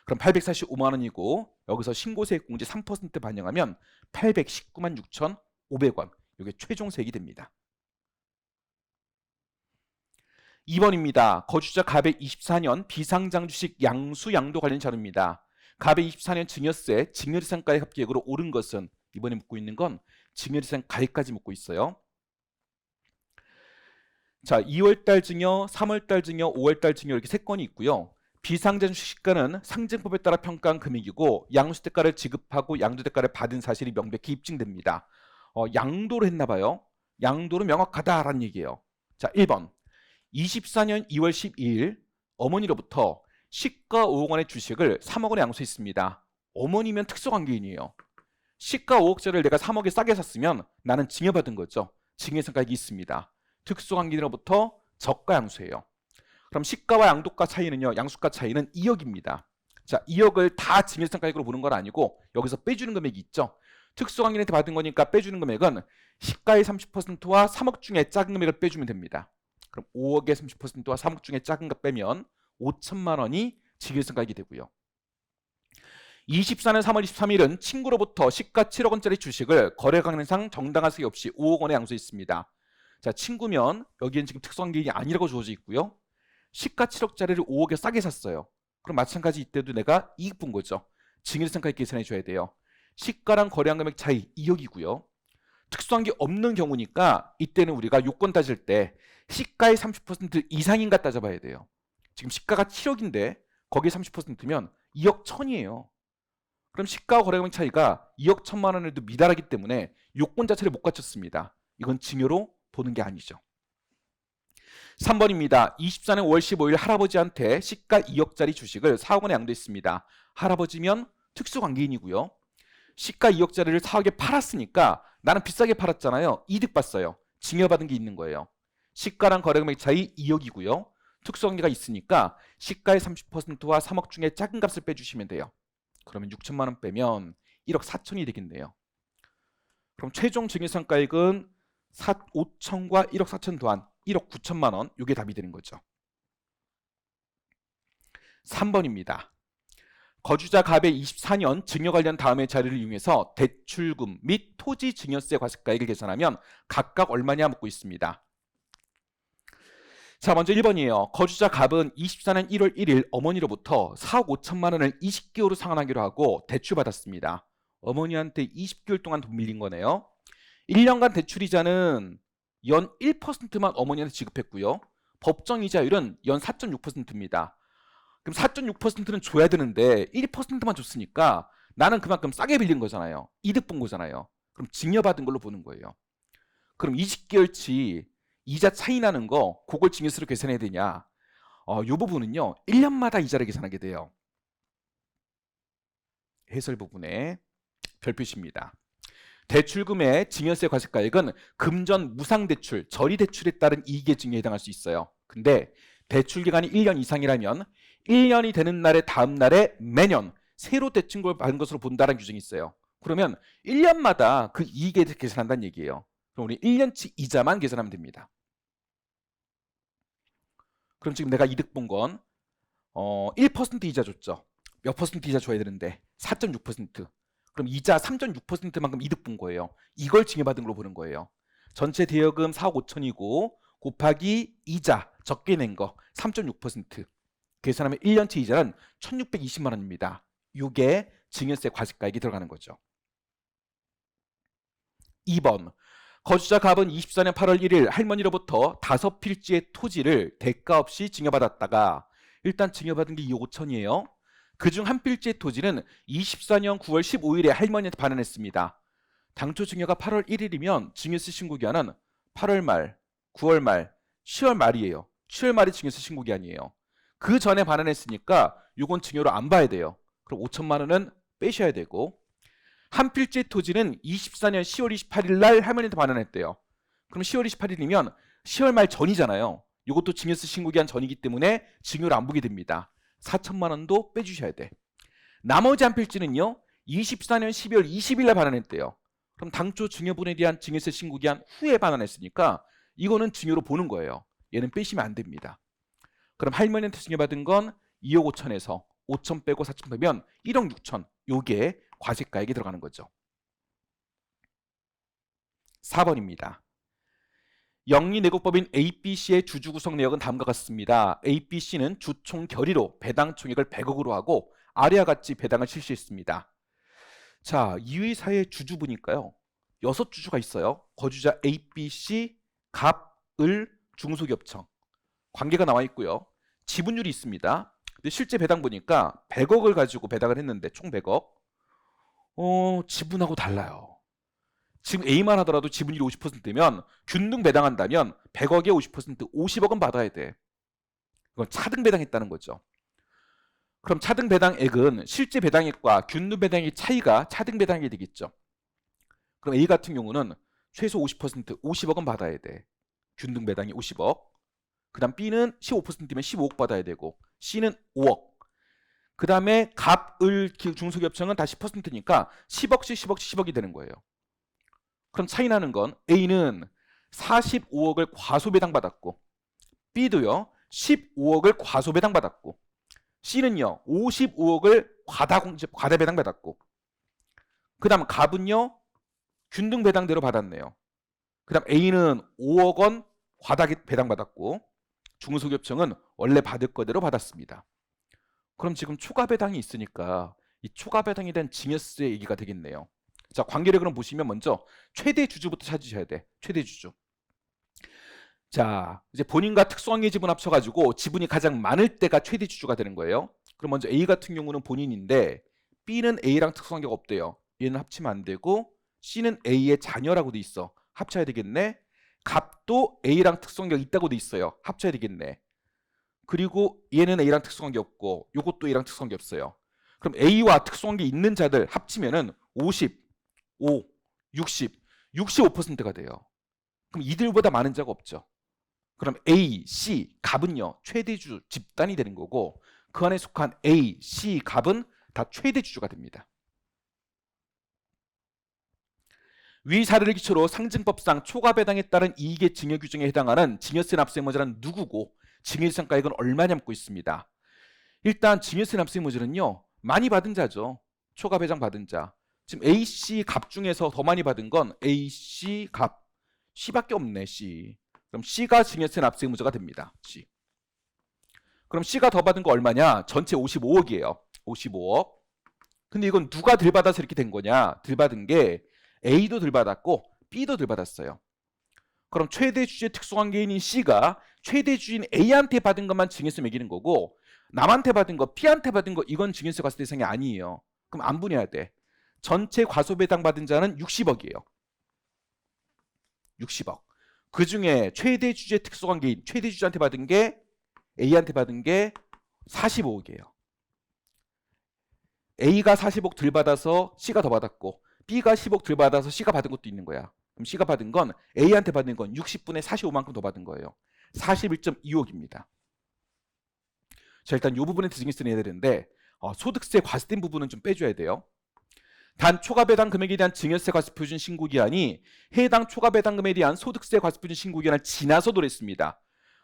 Speaker 1: 그럼 845만 원이고 여기서 신고세액 공제 3% 반영하면 819만 6,500원. 이게 최종 세액이 됩니다. 2번입니다. 거주자 갑의 24년 비상장주식 양수 양도 관련 자료입니다. 갑의 24년 증여세, 증여재산가액 합계액으로 오른 것은 이번에 묻고 있는 건 증여재산 가액까지 묻고 있어요. 자, 2월달 증여, 3월달 증여, 5월달 증여 이렇게 세 건이 있고요. 비상장 주식가는 상증법에 따라 평가한 금액이고 양도대가를 지급하고 양도대가를 받은 사실이 명백히 입증됩니다. 양도를 했나 봐요. 양도는 명확하다라는 얘기예요. 자, 1번. 24년 2월 12일 어머니로부터 시가 5억 원의 주식을 3억 원에 양수했습니다. 어머니면 특수관계인이에요. 시가 5억짜리를 내가 3억에 싸게 샀으면 나는 증여받은 거죠. 증여성가액이 있습니다. 특수관계인으로부터 저가 양수예요. 그럼 시가와 양도가 차이는요, 양수가 차이는 2억입니다. 자, 2억을 다 증여성가액으로 보는 건 아니고 여기서 빼주는 금액이 있죠. 특수관계인한테 받은 거니까 빼주는 금액은 시가의 30%와 3억 중에 작은 금액을 빼주면 됩니다. 그럼 5억의 30%와 3억 중에 작은 것 빼면 5천만 원이 증여성가액이 되고요. 24년 3월 23일은 친구로부터 시가 7억 원짜리 주식을 거래 가능상 정당한 수익 없이 5억 원에 양수했습니다. 자, 친구면 여기엔 지금 특수관계인이 아니라고 주어져 있고요. 시가 7억짜리를 5억에 싸게 샀어요. 그럼 마찬가지 이때도 내가 이익 본 거죠. 증여성가액 계산해 줘야 돼요. 시가랑 거래한 금액 차이 2억이고요. 특수관계 없는 경우니까 이때는 우리가 요건 따질 때 시가의 30% 이상인가 따져봐야 돼요. 지금 시가가 7억인데 거기에 30%면 2억 1천이에요. 그럼 시가와 거래 금액 차이가 2억 1천만 원에도 미달하기 때문에 요건 자체를 못 갖췄습니다. 이건 증여로 보는 게 아니죠. 3번입니다. 24년 5월 15일 할아버지한테 시가 2억짜리 주식을 4억 원에 양도했습니다. 할아버지면 특수관계인이고요. 시가 2억짜리를 4억에 팔았으니까 나는 비싸게 팔았잖아요. 이득 봤어요. 증여받은 게 있는 거예요. 시가랑 거래금액 차이 2억이고요. 특수관계가 있으니까 시가의 30%와 3억 중에 작은 값을 빼주시면 돼요. 그러면 6천만 원 빼면 1억 4천이 되겠네요. 그럼 최종 증여성가액은 5천과 1억 4천 더한 1억 9천만 원, 이게 답이 되는 거죠. 3번입니다. 거주자 갑의 24년 증여 관련 다음의 자료를 이용해서 대출금 및 토지 증여세 과세가액을 계산하면 각각 얼마냐 묻고 있습니다. 자, 먼저 1번이에요. 거주자 갑은 24년 1월 1일 어머니로부터 4억 5천만 원을 20개월로 상환하기로 하고 대출받았습니다. 어머니한테 20개월 동안 돈 밀린 거네요. 1년간 대출이자는 연 1%만 어머니한테 지급했고요. 법정 이자율은 연 4.6%입니다. 그럼 4.6%는 줘야 되는데 1%만 줬으니까 나는 그만큼 싸게 빌린 거잖아요. 이득 본 거잖아요. 그럼 증여받은 걸로 보는 거예요. 그럼 20개월치 이자 차이 나는 거 그걸 증여세로 계산해야 되냐? 이 부분은요. 1년마다 이자를 계산하게 돼요. 해설 부분에 별표시입니다. 대출금의 증여세 과세가액은 금전 무상대출, 저리대출에 따른 이익의 증여에 해당할 수 있어요. 근데 대출기간이 1년 이상이라면 1년이 되는 날의 다음 날에 매년 새로 대출금을 받은 것으로 본다는 규정이 있어요. 그러면 1년마다 그 이익에 대해서 계산한다는 얘기예요. 그럼 우리 1년치 이자만 계산하면 됩니다. 그럼 지금 내가 이득 본 건 1% 이자 줬죠. 몇 퍼센트 이자 줘야 되는데 4.6%. 그럼 이자 3.6%만큼 이득 본 거예요. 이걸 증여받은 걸로 보는 거예요. 전체 대여금 4억 5천이고 곱하기 이자 적게 낸 거 3.6%. 계산하면 1년치 이자는 1,620만 원입니다. 이게 증여세 과세가액이 들어가는 거죠. 2번. 거주자 갑은 24년 8월 1일 할머니로부터 5필지의 토지를 대가 없이 증여받았다가 일단 증여받은 게 2억 5천이에요. 그중 한 필지의 토지는 24년 9월 15일에 할머니한테 반환했습니다. 당초 증여가 8월 1일이면 증여세 신고기한은 8월 말, 9월 말, 10월 말이에요. 10월 말이 증여세 신고기한이에요. 그 전에 반환했으니까 이건 증여로 안 봐야 돼요. 그럼 5천만 원은 빼셔야 되고 한 필지의 토지는 24년 10월 28일 날 할머니한테 반환했대요. 그럼 10월 28일이면 10월 말 전이잖아요. 이것도 증여세 신고기한 전이기 때문에 증여를 안 보게 됩니다. 4천만 원도 빼주셔야 돼. 나머지 한 필지는요. 24년 12월 20일 날 반환했대요. 그럼 당초 증여분에 대한 증여세 신고기한 후에 반환했으니까 이거는 증여로 보는 거예요. 얘는 빼시면 안 됩니다. 그럼 할머니한테 증여받은 건 2억 5천에서 5천 빼고 4천 빼면 1억 6천. 요게 과세가액이 들어가는 거죠. 4번입니다. 영리내국법인 ABC의 주주 구성 내역은 다음과 같습니다. ABC는 주총 결의로 배당 총액을 100억으로 하고 아래와 같이 배당을 실시했습니다. 자, 2위 사이의 주주 보니까요. 6주주가 있어요. 거주자 A, B, C, 갑, 을, 중소기업청. 관계가 나와 있고요. 지분율이 있습니다. 근데 실제 배당 보니까 100억을 가지고 배당을 했는데 총 100억. 지분하고 달라요. 지금 A만 하더라도 지분율이 50%면 균등 배당한다면 100억에 50% 50억은 받아야 돼. 이건 차등 배당했다는 거죠. 그럼 차등 배당액은 실제 배당액과 균등 배당액의 차이가 차등 배당액이 되겠죠. 그럼 A 같은 경우는 최소 50% 50억은 받아야 돼. 균등 배당이 50억. 그 다음 B는 15%면 15억 받아야 되고 C는 5억. 그 다음에 갑, 을, 중소기업청은 다 10%니까 10억씩 10억씩 10억이 되는 거예요. 그럼 차이 나는 건 A는 45억을 과소배당 받았고 B도요 15억을 과소배당 받았고 C는요 55억을 과다배당 받았고 그 다음 갑은요 균등 배당대로 받았네요. 그 다음 A는 5억 원 과다배당 받았고 중소기업청은 원래 받을 거대로 받았습니다. 그럼 지금 초과배당이 있으니까 이 초과배당에 대한 증여세 얘기가 되겠네요. 자, 관계를 그럼 보시면 먼저 최대 주주부터 찾으셔야 돼. 최대 주주. 자, 이제 본인과 특수관계 지분 합쳐가지고 지분이 가장 많을 때가 최대 주주가 되는 거예요. 그럼 먼저 A 같은 경우는 본인인데 B는 A랑 특수관계가 없대요. 얘는 합치면 안 되고 C는 A의 자녀라고 돼 있어. 합쳐야 되겠네. 갑도 A랑 특수관계가 있다고 돼 있어요. 합쳐야 되겠네. 그리고 얘는 A랑 특수관계 없고 요것도 A랑 특수관계 없어요. 그럼 A와 특수관계 있는 자들 합치면은 50, 5, 60, 65%가 돼요. 그럼 이들보다 많은 자가 없죠. 그럼 A, C, 갑은요 최대주 집단이 되는 거고 그 안에 속한 A, C, 갑은 다 최대주주가 됩니다. 위 사례를 기초로 상증법상 초과배당에 따른 이익의 증여 규정에 해당하는 증여세 납세 의무자는 누구고 증여세상가액은 얼마냐 묻고 있습니다. 일단 증여세 납세 의무자는요 많이 받은 자죠. 초과배당 받은 자. 지금 A, C, 갑 중에서 더 많이 받은 건 A, C, 갑. C밖에 없네. C. 그럼 C가 증여세 납세 의무자가 됩니다. C. 그럼 C가 더 받은 거 얼마냐? 전체 55억이에요. 55억. 근데 이건 누가 덜 받아서 이렇게 된 거냐? 덜 받은 게 A도 덜 받았고 B도 덜 받았어요. 그럼 최대 주주의 특수관계인인 C가 최대 주인 A한테 받은 것만 증여세 매기는 거고 남한테 받은 거, B한테 받은 거 이건 증여세 과세 대상이 아니에요. 그럼 안 분해야 돼. 전체 과소배당 받은 자는 60억이에요. 60억. 그 중에 최대 주주의 특수관계인 최대 주주한테 받은 게 A한테 받은 게 45억이에요. A가 40억 덜 받아서 C가 더 받았고 B가 10억 덜 받아서 C가 받은 것도 있는 거야. 그럼 C가 받은 건 A한테 받은 건 60분의 45만큼 더 받은 거예요. 41.25억입니다. 자, 일단 이 부분에 증여세를 내야 되는데 소득세 과세된 부분은 좀 빼줘야 돼요. 단 초과배당 금액에 대한 증여세 과세표준 신고기한이 해당 초과배당금에 대한 소득세 과세표준 신고기한을 지나서 도랬습니다.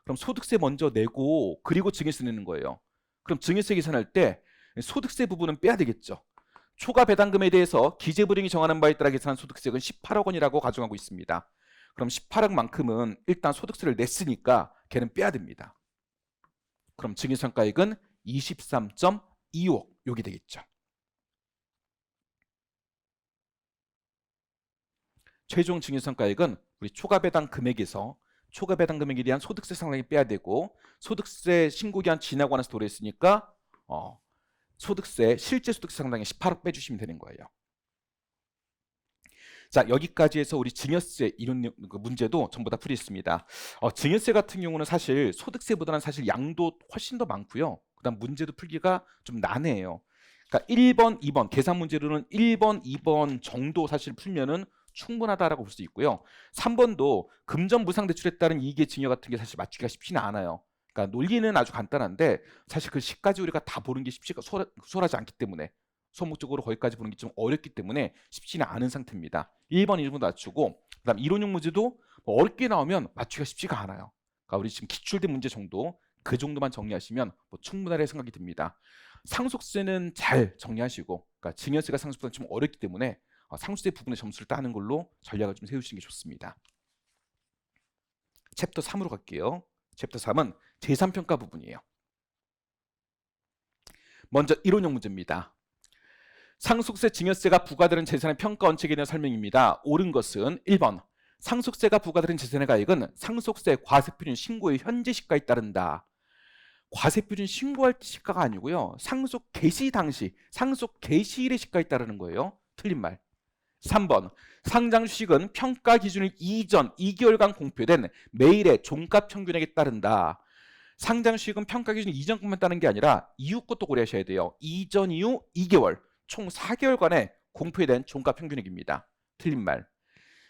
Speaker 1: 그럼 소득세 먼저 내고 그리고 증여세 내는 거예요. 그럼 증여세 계산할 때 소득세 부분은 빼야 되겠죠. 초과배당금에 대해서 기재부령이 정하는 바에 따라 계산한 소득세액은 18억 원이라고 가정하고 있습니다. 그럼 18억만큼은 일단 소득세를 냈으니까 걔는 빼야 됩니다. 그럼 증여상가액은 23.25억 여기 되겠죠. 최종 증여상가액은 우리 초과배당 금액에서 초과배당 금액에 대한 소득세 상당히 빼야 되고 소득세 신고기한 지나고 나서 도래했으니까 소득세 실제 소득세 상당히 18억 빼주시면 되는 거예요. 자, 여기까지 해서 우리 증여세 이론 문제도 전부 다 풀이했습니다. 증여세 같은 경우는 사실 소득세보다는 사실 양도 훨씬 더 많고요. 그다음 문제도 풀기가 좀 난해해요. 그러니까 1번, 2번 계산 문제로는 1번, 2번 정도 사실 풀면은 충분하다라고 볼 수 있고요. 3번도 금전 무상 대출에 따른 이익의 증여 같은 게 사실 맞추기가 쉽지는 않아요. 그러니까 논리는 아주 간단한데 사실 그 시까지 우리가 다 보는 게 쉽지가 수월하지 않기 때문에 소목적으로 거기까지 보는 게 좀 어렵기 때문에 쉽지는 않은 상태입니다. 1번, 1번 맞추고 그다음 이론형 문제도 어렵게 나오면 맞추기가 쉽지가 않아요. 그러니까 우리 지금 기출된 문제 정도 그 정도만 정리하시면 충분하리 생각이 듭니다. 상속세는 잘 정리하시고 그러니까 증여세가 상속세는 좀 어렵기 때문에 상속세 부분의 점수를 따는 걸로 전략을 좀 세우시는 게 좋습니다. 챕터 3으로 갈게요. 챕터 3은 재산평가 부분이에요. 먼저 이론형 문제입니다. 상속세, 증여세가 부과되는 재산의 평가 원칙에 대한 설명입니다. 옳은 것은 1번. 상속세가 부과되는 재산의 가액은 상속세 과세표준 신고의 현재 시가에 따른다. 과세표준 신고할 때 시가가 아니고요. 상속 개시 당시, 상속 개시일의 시가에 따르는 거예요. 틀린 말. 3번. 상장 주식은 평가 기준일 이전 2개월간 공표된 매일의 종가 평균액에 따른다. 상장 주식은 평가 기준 이전 것만 따르는 게 아니라 이후 것도 고려하셔야 돼요. 이전 이후 2개월, 총 4개월간의 공표된 종가 평균액입니다. 틀린 말.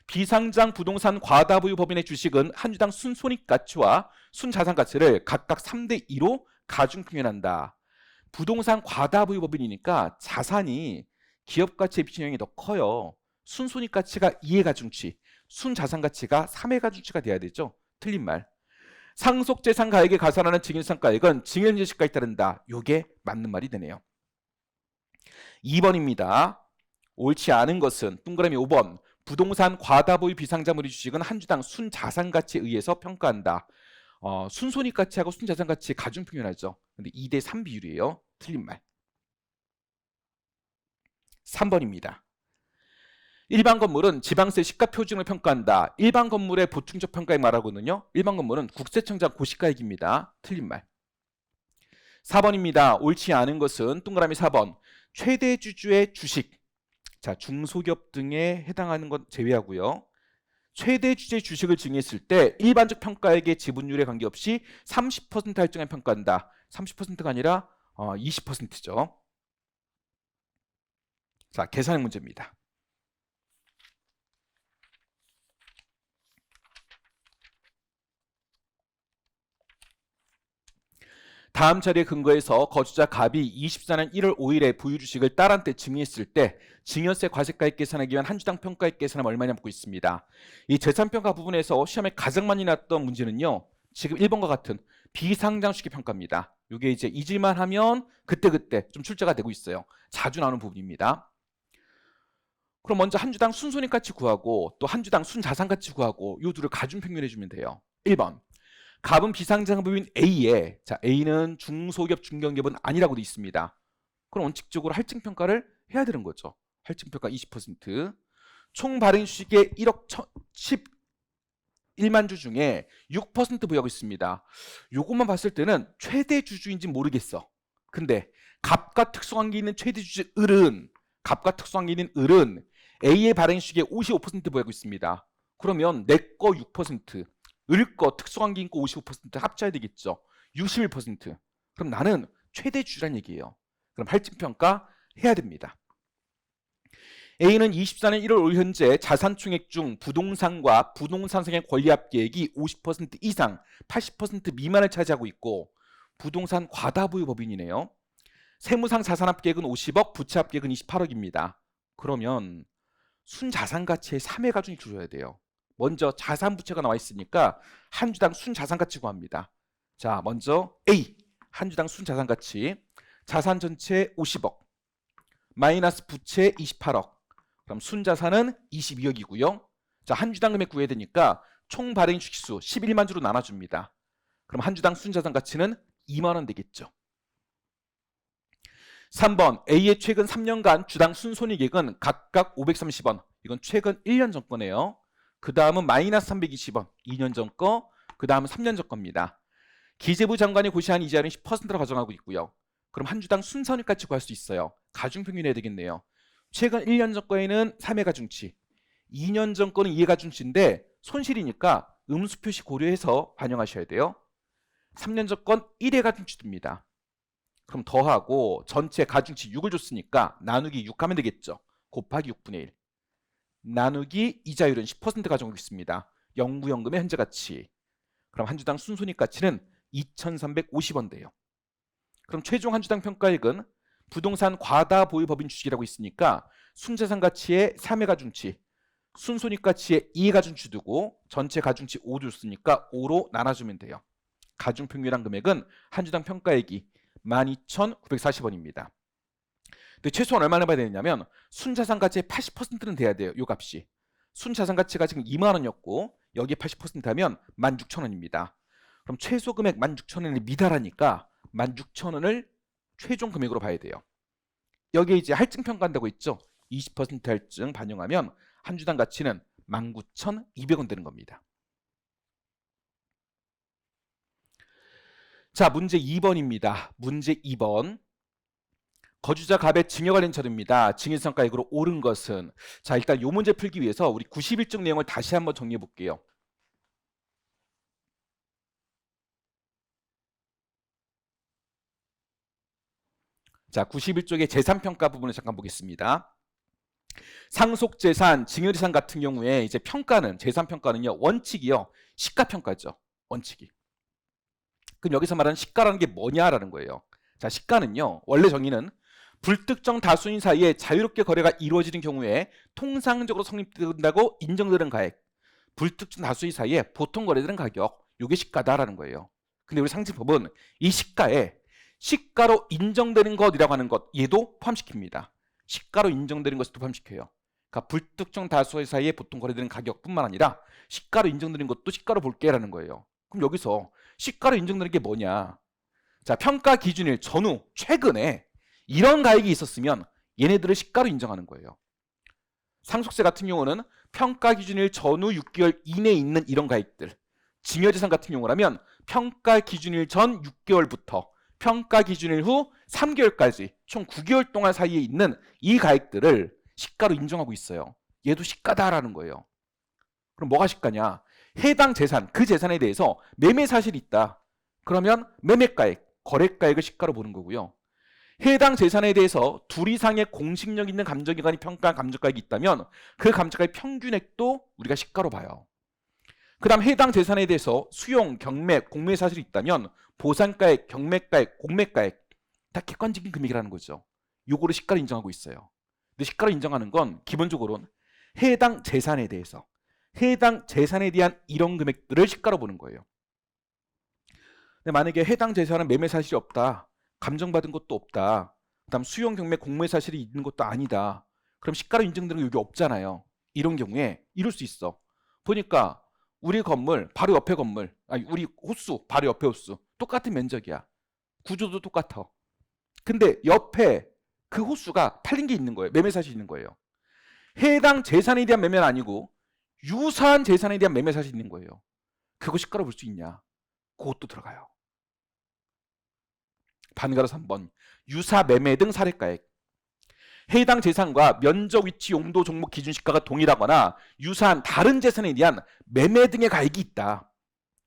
Speaker 1: 비상장 부동산 과다보유 법인의 주식은 한 주당 순손익가치와 순자산가치를 각각 3대2로 가중평균한다. 부동산 과다보유 법인이니까 자산이 기업가치에 비친 영향이 더 커요. 순손익가치가 2의 가중치, 순자산가치가 3의 가중치가 돼야 되죠. 틀린 말. 상속재산 가액에 가산하는 증여재산가액은 증여인지시가에 따른다. 요게 맞는 말이 되네요. 2번입니다. 옳지 않은 것은 동그라미 5번. 부동산 과다보유 비상자물의 주식은 한 주당 순자산가치에 의해서 평가한다. 순손익가치하고 순자산가치 가중평균하죠. 근데 2대3 비율이에요. 틀린 말. 3번입니다. 일반 건물은 지방세 시가 표준을 평가한다. 일반 건물의 보충적 평가액 말하거든요. 일반 건물은 국세청장 고시가액입니다. 틀린 말. 4번입니다. 옳지 않은 것은 동그라미 4번. 최대 주주의 주식. 자, 중소기업 등에 해당하는 건 제외하고요. 최대 주주의 주식을 증여했을 때 일반적 평가액의 지분율에 관계없이 30% 할증을 평가한다. 30%가 아니라 20%죠. 자, 계산의 문제입니다. 다음 자리에 근거해서 거주자 갑이 24년 1월 5일에 보유주식을 딸한테 증여했을 때 증여세 과세가액 계산하기 위한 한 주당 평가액 계산하면 얼마냐 묻고 있습니다. 이 재산평가 부분에서 시험에 가장 많이 나왔던 문제는요. 지금 1번과 같은 비상장주식의 평가입니다. 이게 이제 잊을만 하면 그때그때 좀 출제가 되고 있어요. 자주 나오는 부분입니다. 그럼 먼저 한 주당 순손익가치 구하고 또 한 주당 순자산가치 구하고 이 둘을 가중평균해 주면 돼요. 1번. 갑은 비상장부인 A에, 자, A는 중소기업 중견기업은 아니라고 돼 있습니다. 그럼 원칙적으로 할증평가를 해야 되는 거죠. 할증평가 20%. 총 발행 주식의 1억 11만 주 중에 6% 보유하고 있습니다. 요것만 봤을 때는 최대 주주인지 모르겠어. 근데 갑과 특수관계 있는 최대 주주 을은, 갑과 특수관계 있는 을은 A의 발행 주식의 55% 보유하고 있습니다. 그러면 내 거 6%, 을거 특수관계인 거 55% 합쳐야 되겠죠. 61%. 그럼 나는 최대 주주란 얘기예요. 그럼 할증평가 해야 됩니다. A는 24년 1월 5일 현재 자산총액 중 부동산과 부동산상의 권리합계액이 50% 이상, 80% 미만을 차지하고 있고 부동산 과다보유 법인이네요. 세무상 자산합계액은 50억, 부채합계액은 28억입니다. 그러면 순자산가치의 3회 가중이 줄여야 돼요. 먼저 자산부채가 나와 있으니까 한 주당 순자산가치 구합니다. 자, 먼저 A 한 주당 순자산가치 자산 전체 50억 마이너스 부채 28억 그럼 순자산은 22억이고요. 자, 한 주당 금액 구해야 되니까 총 발행 주식수 11만 주로 나눠줍니다. 그럼 한 주당 순자산가치는 2만 원 되겠죠. 3번 A의 최근 3년간 주당 순손익액은 각각 530원. 이건 최근 1년 전 거네요. 그 다음은 마이너스 320원, 2년 전 거, 그 다음은 3년 전 겁니다. 기재부 장관이 고시한 이자율은 10%로 가정하고 있고요. 그럼 한 주당 순손익가치 구할 수 있어요. 가중평균해야 되겠네요. 최근 1년 전 거에는 3의 가중치, 2년 전 거는 2의 가중치인데 손실이니까 음수 표시 고려해서 반영하셔야 돼요. 3년 전 건 1의 가중치 듭니다. 그럼 더하고 전체 가중치 6을 줬으니까 나누기 6 하면 되겠죠. 곱하기 6분의 1. 나누기 이자율은 10% 가정하고 있습니다. 영구연금의 현재 가치. 그럼 한 주당 순손익가치는 2,350원 돼요. 그럼 최종 한 주당 평가액은 부동산 과다보유 법인 주식이라고 있으니까 순자산가치의 3의 가중치, 순손익가치의 2의 가중치 두고 전체 가중치 5 줬으니까 5로 나눠주면 돼요. 가중평균한 금액은 한 주당 평가액이 12,940원입니다. 근데 최소한 얼마나 봐야 되냐면 순자산가치의 80%는 돼야 돼요. 요 값이. 순자산가치가 지금 2만 원이었고 여기에 80% 하면 16,000원입니다. 그럼 최소 금액 16,000원을 미달하니까 16,000원을 최종 금액으로 봐야 돼요. 여기에 이제 할증 평가한다고 있죠. 20% 할증 반영하면 한 주당 가치는 19,200원 되는 겁니다. 자, 문제 2번입니다. 문제 2번. 거주자 갑의 증여 관련 처리입니다. 증여성가액으로 옳은 것은, 자, 일단 이 문제 풀기 위해서 우리 91쪽 내용을 다시 한번 정리해 볼게요. 자, 91쪽의 재산평가 부분을 잠깐 보겠습니다. 상속재산, 증여재산 같은 경우에 이제 평가는, 재산평가는요, 원칙이요, 시가평가죠. 원칙이. 그럼 여기서 말하는 시가라는 게 뭐냐라는 거예요. 자, 시가는요, 원래 정의는 불특정 다수인 사이에 자유롭게 거래가 이루어지는 경우에 통상적으로 성립된다고 인정되는 가액, 불특정 다수인 사이에 보통 거래되는 가격, 요게 시가다라는 거예요. 근데 우리 상징법은 이 시가에 시가로 인정되는 것이라고 하는 것, 얘도 포함시킵니다. 시가로 인정되는 것도 포함시켜요. 그러니까 불특정 다수의 사이에 보통 거래되는 가격뿐만 아니라 시가로 인정되는 것도 시가로 볼게라는 거예요. 그럼 여기서 시가로 인정되는 게 뭐냐? 자, 평가 기준일 전후 최근에 이런 가액이 있었으면 얘네들을 시가로 인정하는 거예요. 상속세 같은 경우는 평가 기준일 전후 6개월 이내에 있는 이런 가액들, 증여재산 같은 경우라면 평가 기준일 전 6개월부터 평가 기준일 후 3개월까지 총 9개월 동안 사이에 있는 이 가액들을 시가로 인정하고 있어요. 얘도 시가다라는 거예요. 그럼 뭐가 시가냐? 해당 재산, 그 재산에 대해서 매매 사실이 있다. 그러면 매매가액, 거래가액을 시가로 보는 거고요. 해당 재산에 대해서 둘 이상의 공식력 있는 감정기관이 평가한 감정가액이 있다면 그 감정가액 평균액도 우리가 시가로 봐요. 그 다음 해당 재산에 대해서 수용, 경매, 공매 사실이 있다면 보상가액, 경매가액, 공매가액 다 객관적인 금액이라는 거죠. 요거를 시가로 인정하고 있어요. 근데 시가로 인정하는 건 기본적으로는 해당 재산에 대해서, 해당 재산에 대한 이런 금액들을 시가로 보는 거예요. 근데 만약에 해당 재산은 매매 사실이 없다, 감정받은 것도 없다, 그다음 수용, 경매, 공매 사실이 있는 것도 아니다, 그럼 시가로 인정되는 게 여기 없잖아요. 이런 경우에 이럴 수 있어. 보니까 우리 건물 바로 옆에 건물, 아니 우리 호수 바로 옆에 호수 똑같은 면적이야. 구조도 똑같아. 근데 옆에 그 호수가 팔린 게 있는 거예요. 매매 사실이 있는 거예요. 해당 재산에 대한 매매는 아니고 유사한 재산에 대한 매매 사실이 있는 거예요. 그거 시가로 볼 수 있냐? 그것도 들어가요. 반가로 3번. 유사 매매 등 사례가액. 해당 재산과 면적, 위치, 용도, 종목, 기준 시가가 동일하거나 유사한 다른 재산에 대한 매매 등의 가액이 있다.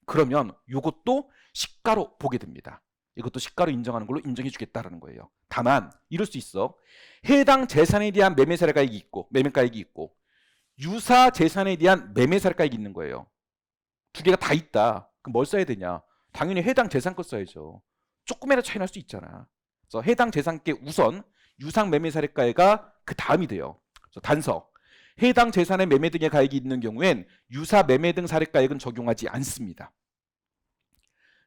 Speaker 1: 그러면 이것도 시가로 보게 됩니다. 이것도 시가로 인정하는 걸로 인정해 주겠다라는 거예요. 다만 이럴 수 있어. 해당 재산에 대한 매매 사례가액이 있고, 매매가액이 있고, 유사 재산에 대한 매매 사례가액이 있는 거예요. 두 개가 다 있다. 그럼 뭘 써야 되냐? 당연히 해당 재산 거 써야죠. 조금이라도 차이 날 수 있잖아. 그래서 해당 재산께 우선 유상 매매 사례가액가 그 다음이 돼요. 그래서 단서. 해당 재산의 매매 등의 가액이 있는 경우엔 유사 매매 등 사례가액은 적용하지 않습니다.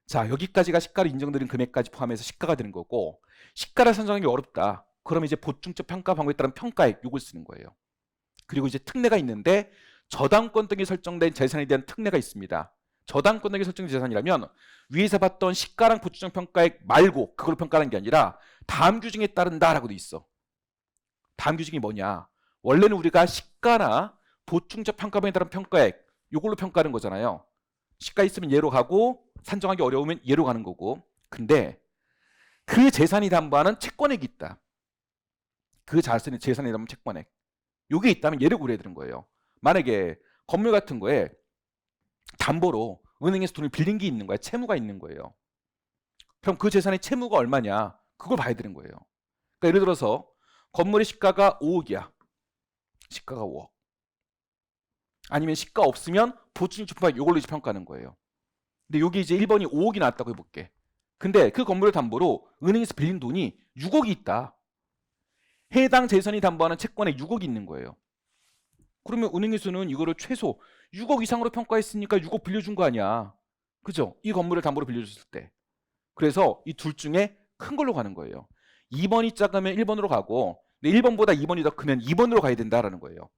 Speaker 1: 자, 여기까지가 시가로 인정되는 금액까지 포함해서 시가가 되는 거고, 시가를 선정하기 어렵다. 그럼 이제 보충적 평가 방법에 따른 평가액 요걸 쓰는 거예요. 그리고 이제 특례가 있는데 저당권 등에 설정된 재산에 대한 특례가 있습니다. 저당권 등에 설정된 재산이라면 위에서 봤던 시가랑 보충적 평가액 말고 그걸 평가하는 게 아니라 다음 규정에 따른다라고 돼 있어. 다음 규정이 뭐냐? 원래는 우리가 시가나 보충적 평가방에 따른 평가액 요걸로 평가하는 거잖아요. 시가 있으면 얘로 가고 산정하기 어려우면 얘로 가는 거고. 근데 그 재산이 담보하는 채권액이 있다. 그 재산이 담보하는 채권액. 요게 있다면 얘를 고려해야 되는 거예요. 만약에 건물 같은 거에 담보로 은행에서 돈을 빌린 게 있는 거야. 채무가 있는 거예요. 그럼 그 재산의 채무가 얼마냐? 그걸 봐야 되는 거예요. 그러니까 예를 들어서 건물의 시가가 5억이야. 시가가 5억. 아니면 시가 없으면 보충적 평가 요걸로 이제 평가하는 거예요. 근데 여기 이제 1번이 5억이 나왔다고 해볼게. 근데 그 건물을 담보로 은행에서 빌린 돈이 6억이 있다. 해당 재산이 담보하는 채권에 6억이 있는 거예요. 그러면 은행에서는 이거를 최소 6억 이상으로 평가했으니까 6억 빌려준 거 아니야. 그죠? 이 건물을 담보로 빌려줬을 때. 그래서 이 둘 중에 큰 걸로 가는 거예요. 2번이 작으면 1번으로 가고, 근데 1번보다 2번이 더 크면 2번으로 가야 된다라는 거예요.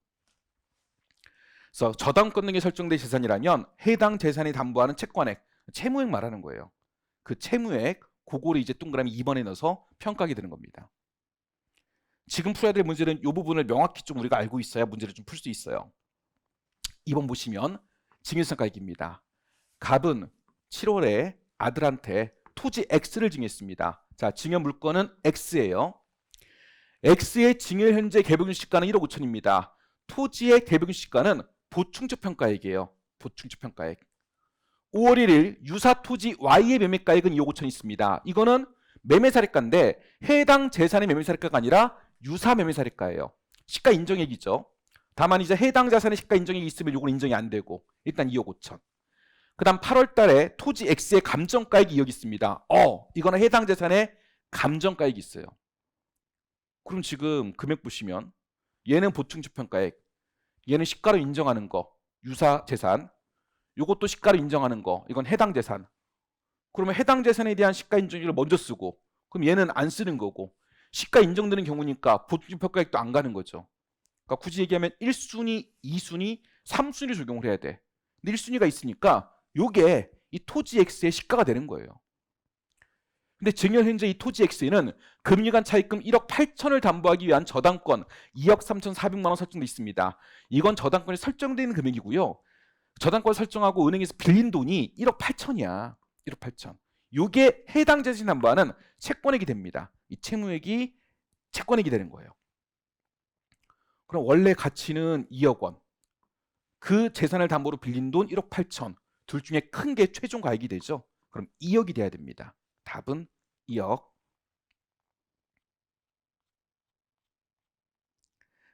Speaker 1: 그래서 저당권 등에 설정된 재산이라면 해당 재산이 담보하는 채권액, 채무액 말하는 거예요. 그 채무액, 그거를 이제 동그라미 2번에 넣어서 평가하게 되는 겁니다. 지금 풀어야 될 문제는 이 부분을 명확히 좀 우리가 알고 있어야 문제를 좀 풀 수 있어요. 2번 보시면 증여상가액입니다. 갑은 7월에 아들한테 토지 X를 증여했습니다. 자, 증여 물건은 X예요. X의 증여 현재 개별균 시가는 1억 5천입니다. 토지의 개별균 시가는 보충적 평가액이에요. 보충적 평가액. 5월 1일 유사 토지 Y의 매매가액은 2억 5천 있습니다. 이거는 매매사례가인데 해당 재산의 매매사례가가 아니라 유사 매매사례가예요. 시가 인정액이죠. 다만 이제 해당 자산의 시가 인정액이 있으면 이건 인정이 안 되고 일단 2억 5천. 그 다음 8월 달에 토지 X의 감정가액이 2억 있습니다. 이거는 해당 재산의 감정가액이 있어요. 그럼 지금 금액 보시면 얘는 보충적 평가액, 얘는 시가로 인정하는 거, 유사 재산, 요것도 시가로 인정하는 거, 이건 해당 재산. 그러면 해당 재산에 대한 시가 인정액을 먼저 쓰고, 그럼 얘는 안 쓰는 거고, 시가 인정되는 경우니까 보충적 평가액도 안 가는 거죠. 그러니까 굳이 얘기하면 1순위, 2순위, 3순위를 적용을 해야 돼. 근데 1순위가 있으니까 요게 이 토지 X의 시가가 되는 거예요. 근데 증여 현재 이 토지 X에는 금리간 차입금 1억 8천을 담보하기 위한 저당권 2억 3,400만 원 설정돼 있습니다. 이건 저당권이 설정되어 있는 금액이고요. 저당권 설정하고 은행에서 빌린 돈이 1억 8천이야. 1억 8천. 요게 해당 재산 담보하는 채권액이 됩니다. 이 채무액이 채권액이 되는 거예요. 그럼 원래 가치는 2억 원. 그 재산을 담보로 빌린 돈 1억 8천. 둘 중에 큰 게 최종 가액이 되죠. 그럼 2억이 돼야 됩니다. 답은 2억.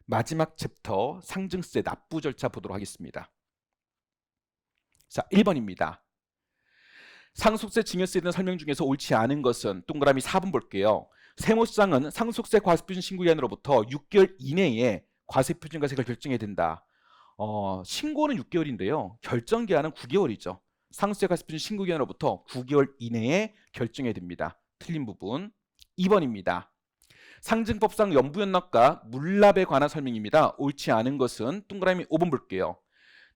Speaker 1: 마지막 챕터 상증세 납부 절차 보도록 하겠습니다. 자, 1번입니다. 상속세 증여세에 대한 설명 중에서 옳지 않은 것은 동그라미 4번 볼게요. 세무서장은 상속세 과세표준 신고기한으로부터 6개월 이내에 과세표준 가액을 결정해야 된다. 신고는 6개월인데요. 결정기한은 9개월이죠. 상속세 과세표준 신고기한으로부터 9개월 이내에 결정해야 됩니다. 틀린 부분 2번입니다. 상증법상 연부연납과 물납에 관한 설명입니다. 옳지 않은 것은 동그라미 5번 볼게요.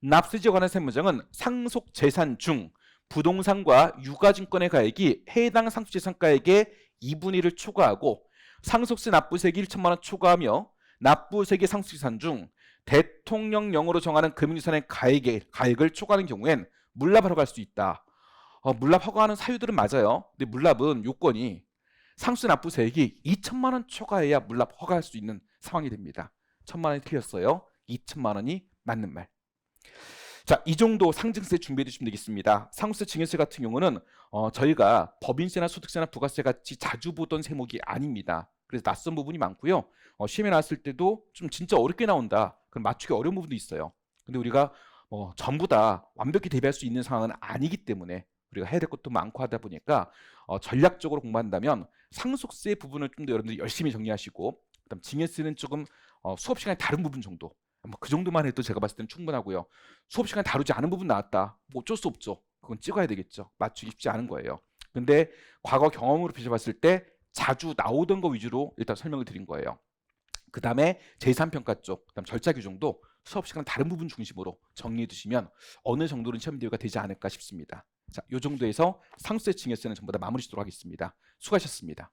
Speaker 1: 납세지에 관한 세무정은 상속재산 중 부동산과 유가증권의 가액이 해당 상속재산가액의 2분의 1을 초과하고 상속세 납부세액이 1천만 원 초과하며 납부세액의 상속재산 중 대통령령으로 정하는 금융유산의 가액을 초과하는 경우엔 물납을 허가할 수 있다. 물납 허가하는 사유들은 맞아요. 근데 물납은 요건이 상속세 납부세액이 2천만 원 초과해야 물납 허가할 수 있는 상황이 됩니다. 1천만 원이 틀렸어요. 2천만 원이 맞는 말. 자, 이 정도 상증세 준비해 주시면 되겠습니다. 상속세 증여세 같은 경우는 저희가 법인세나 소득세나 부가세 같이 자주 보던 세목이 아닙니다. 그래서 낯선 부분이 많고요. 시험에 나왔을 때도 좀 진짜 어렵게 나온다. 그럼 맞추기 어려운 부분도 있어요. 근데 우리가 전부 다 완벽히 대비할 수 있는 상황은 아니기 때문에 우리가 해야 될 것도 많고 하다 보니까 전략적으로 공부한다면 상속세 부분을 좀 더 여러분들이 열심히 정리하시고, 그다음 증여세는 조금 수업 시간에 다른 부분 정도, 그 정도만 해도 제가 봤을 때는 충분하고요. 수업 시간에 다루지 않은 부분 나왔다. 뭐 어쩔 수 없죠. 그건 찍어야 되겠죠. 맞추기 쉽지 않은 거예요. 근데 과거 경험으로 비춰봤을 때 자주 나오던 거 위주로 일단 설명을 드린 거예요. 그 다음에 제3평가 쪽, 그다음 절차 규정도 수업 시간 다른 부분 중심으로 정리해 두시면 어느 정도는 시험 대비가 되지 않을까 싶습니다. 자, 이 정도에서 상속세 증여세는 전부 다 마무리 짓도록 하겠습니다. 수고하셨습니다.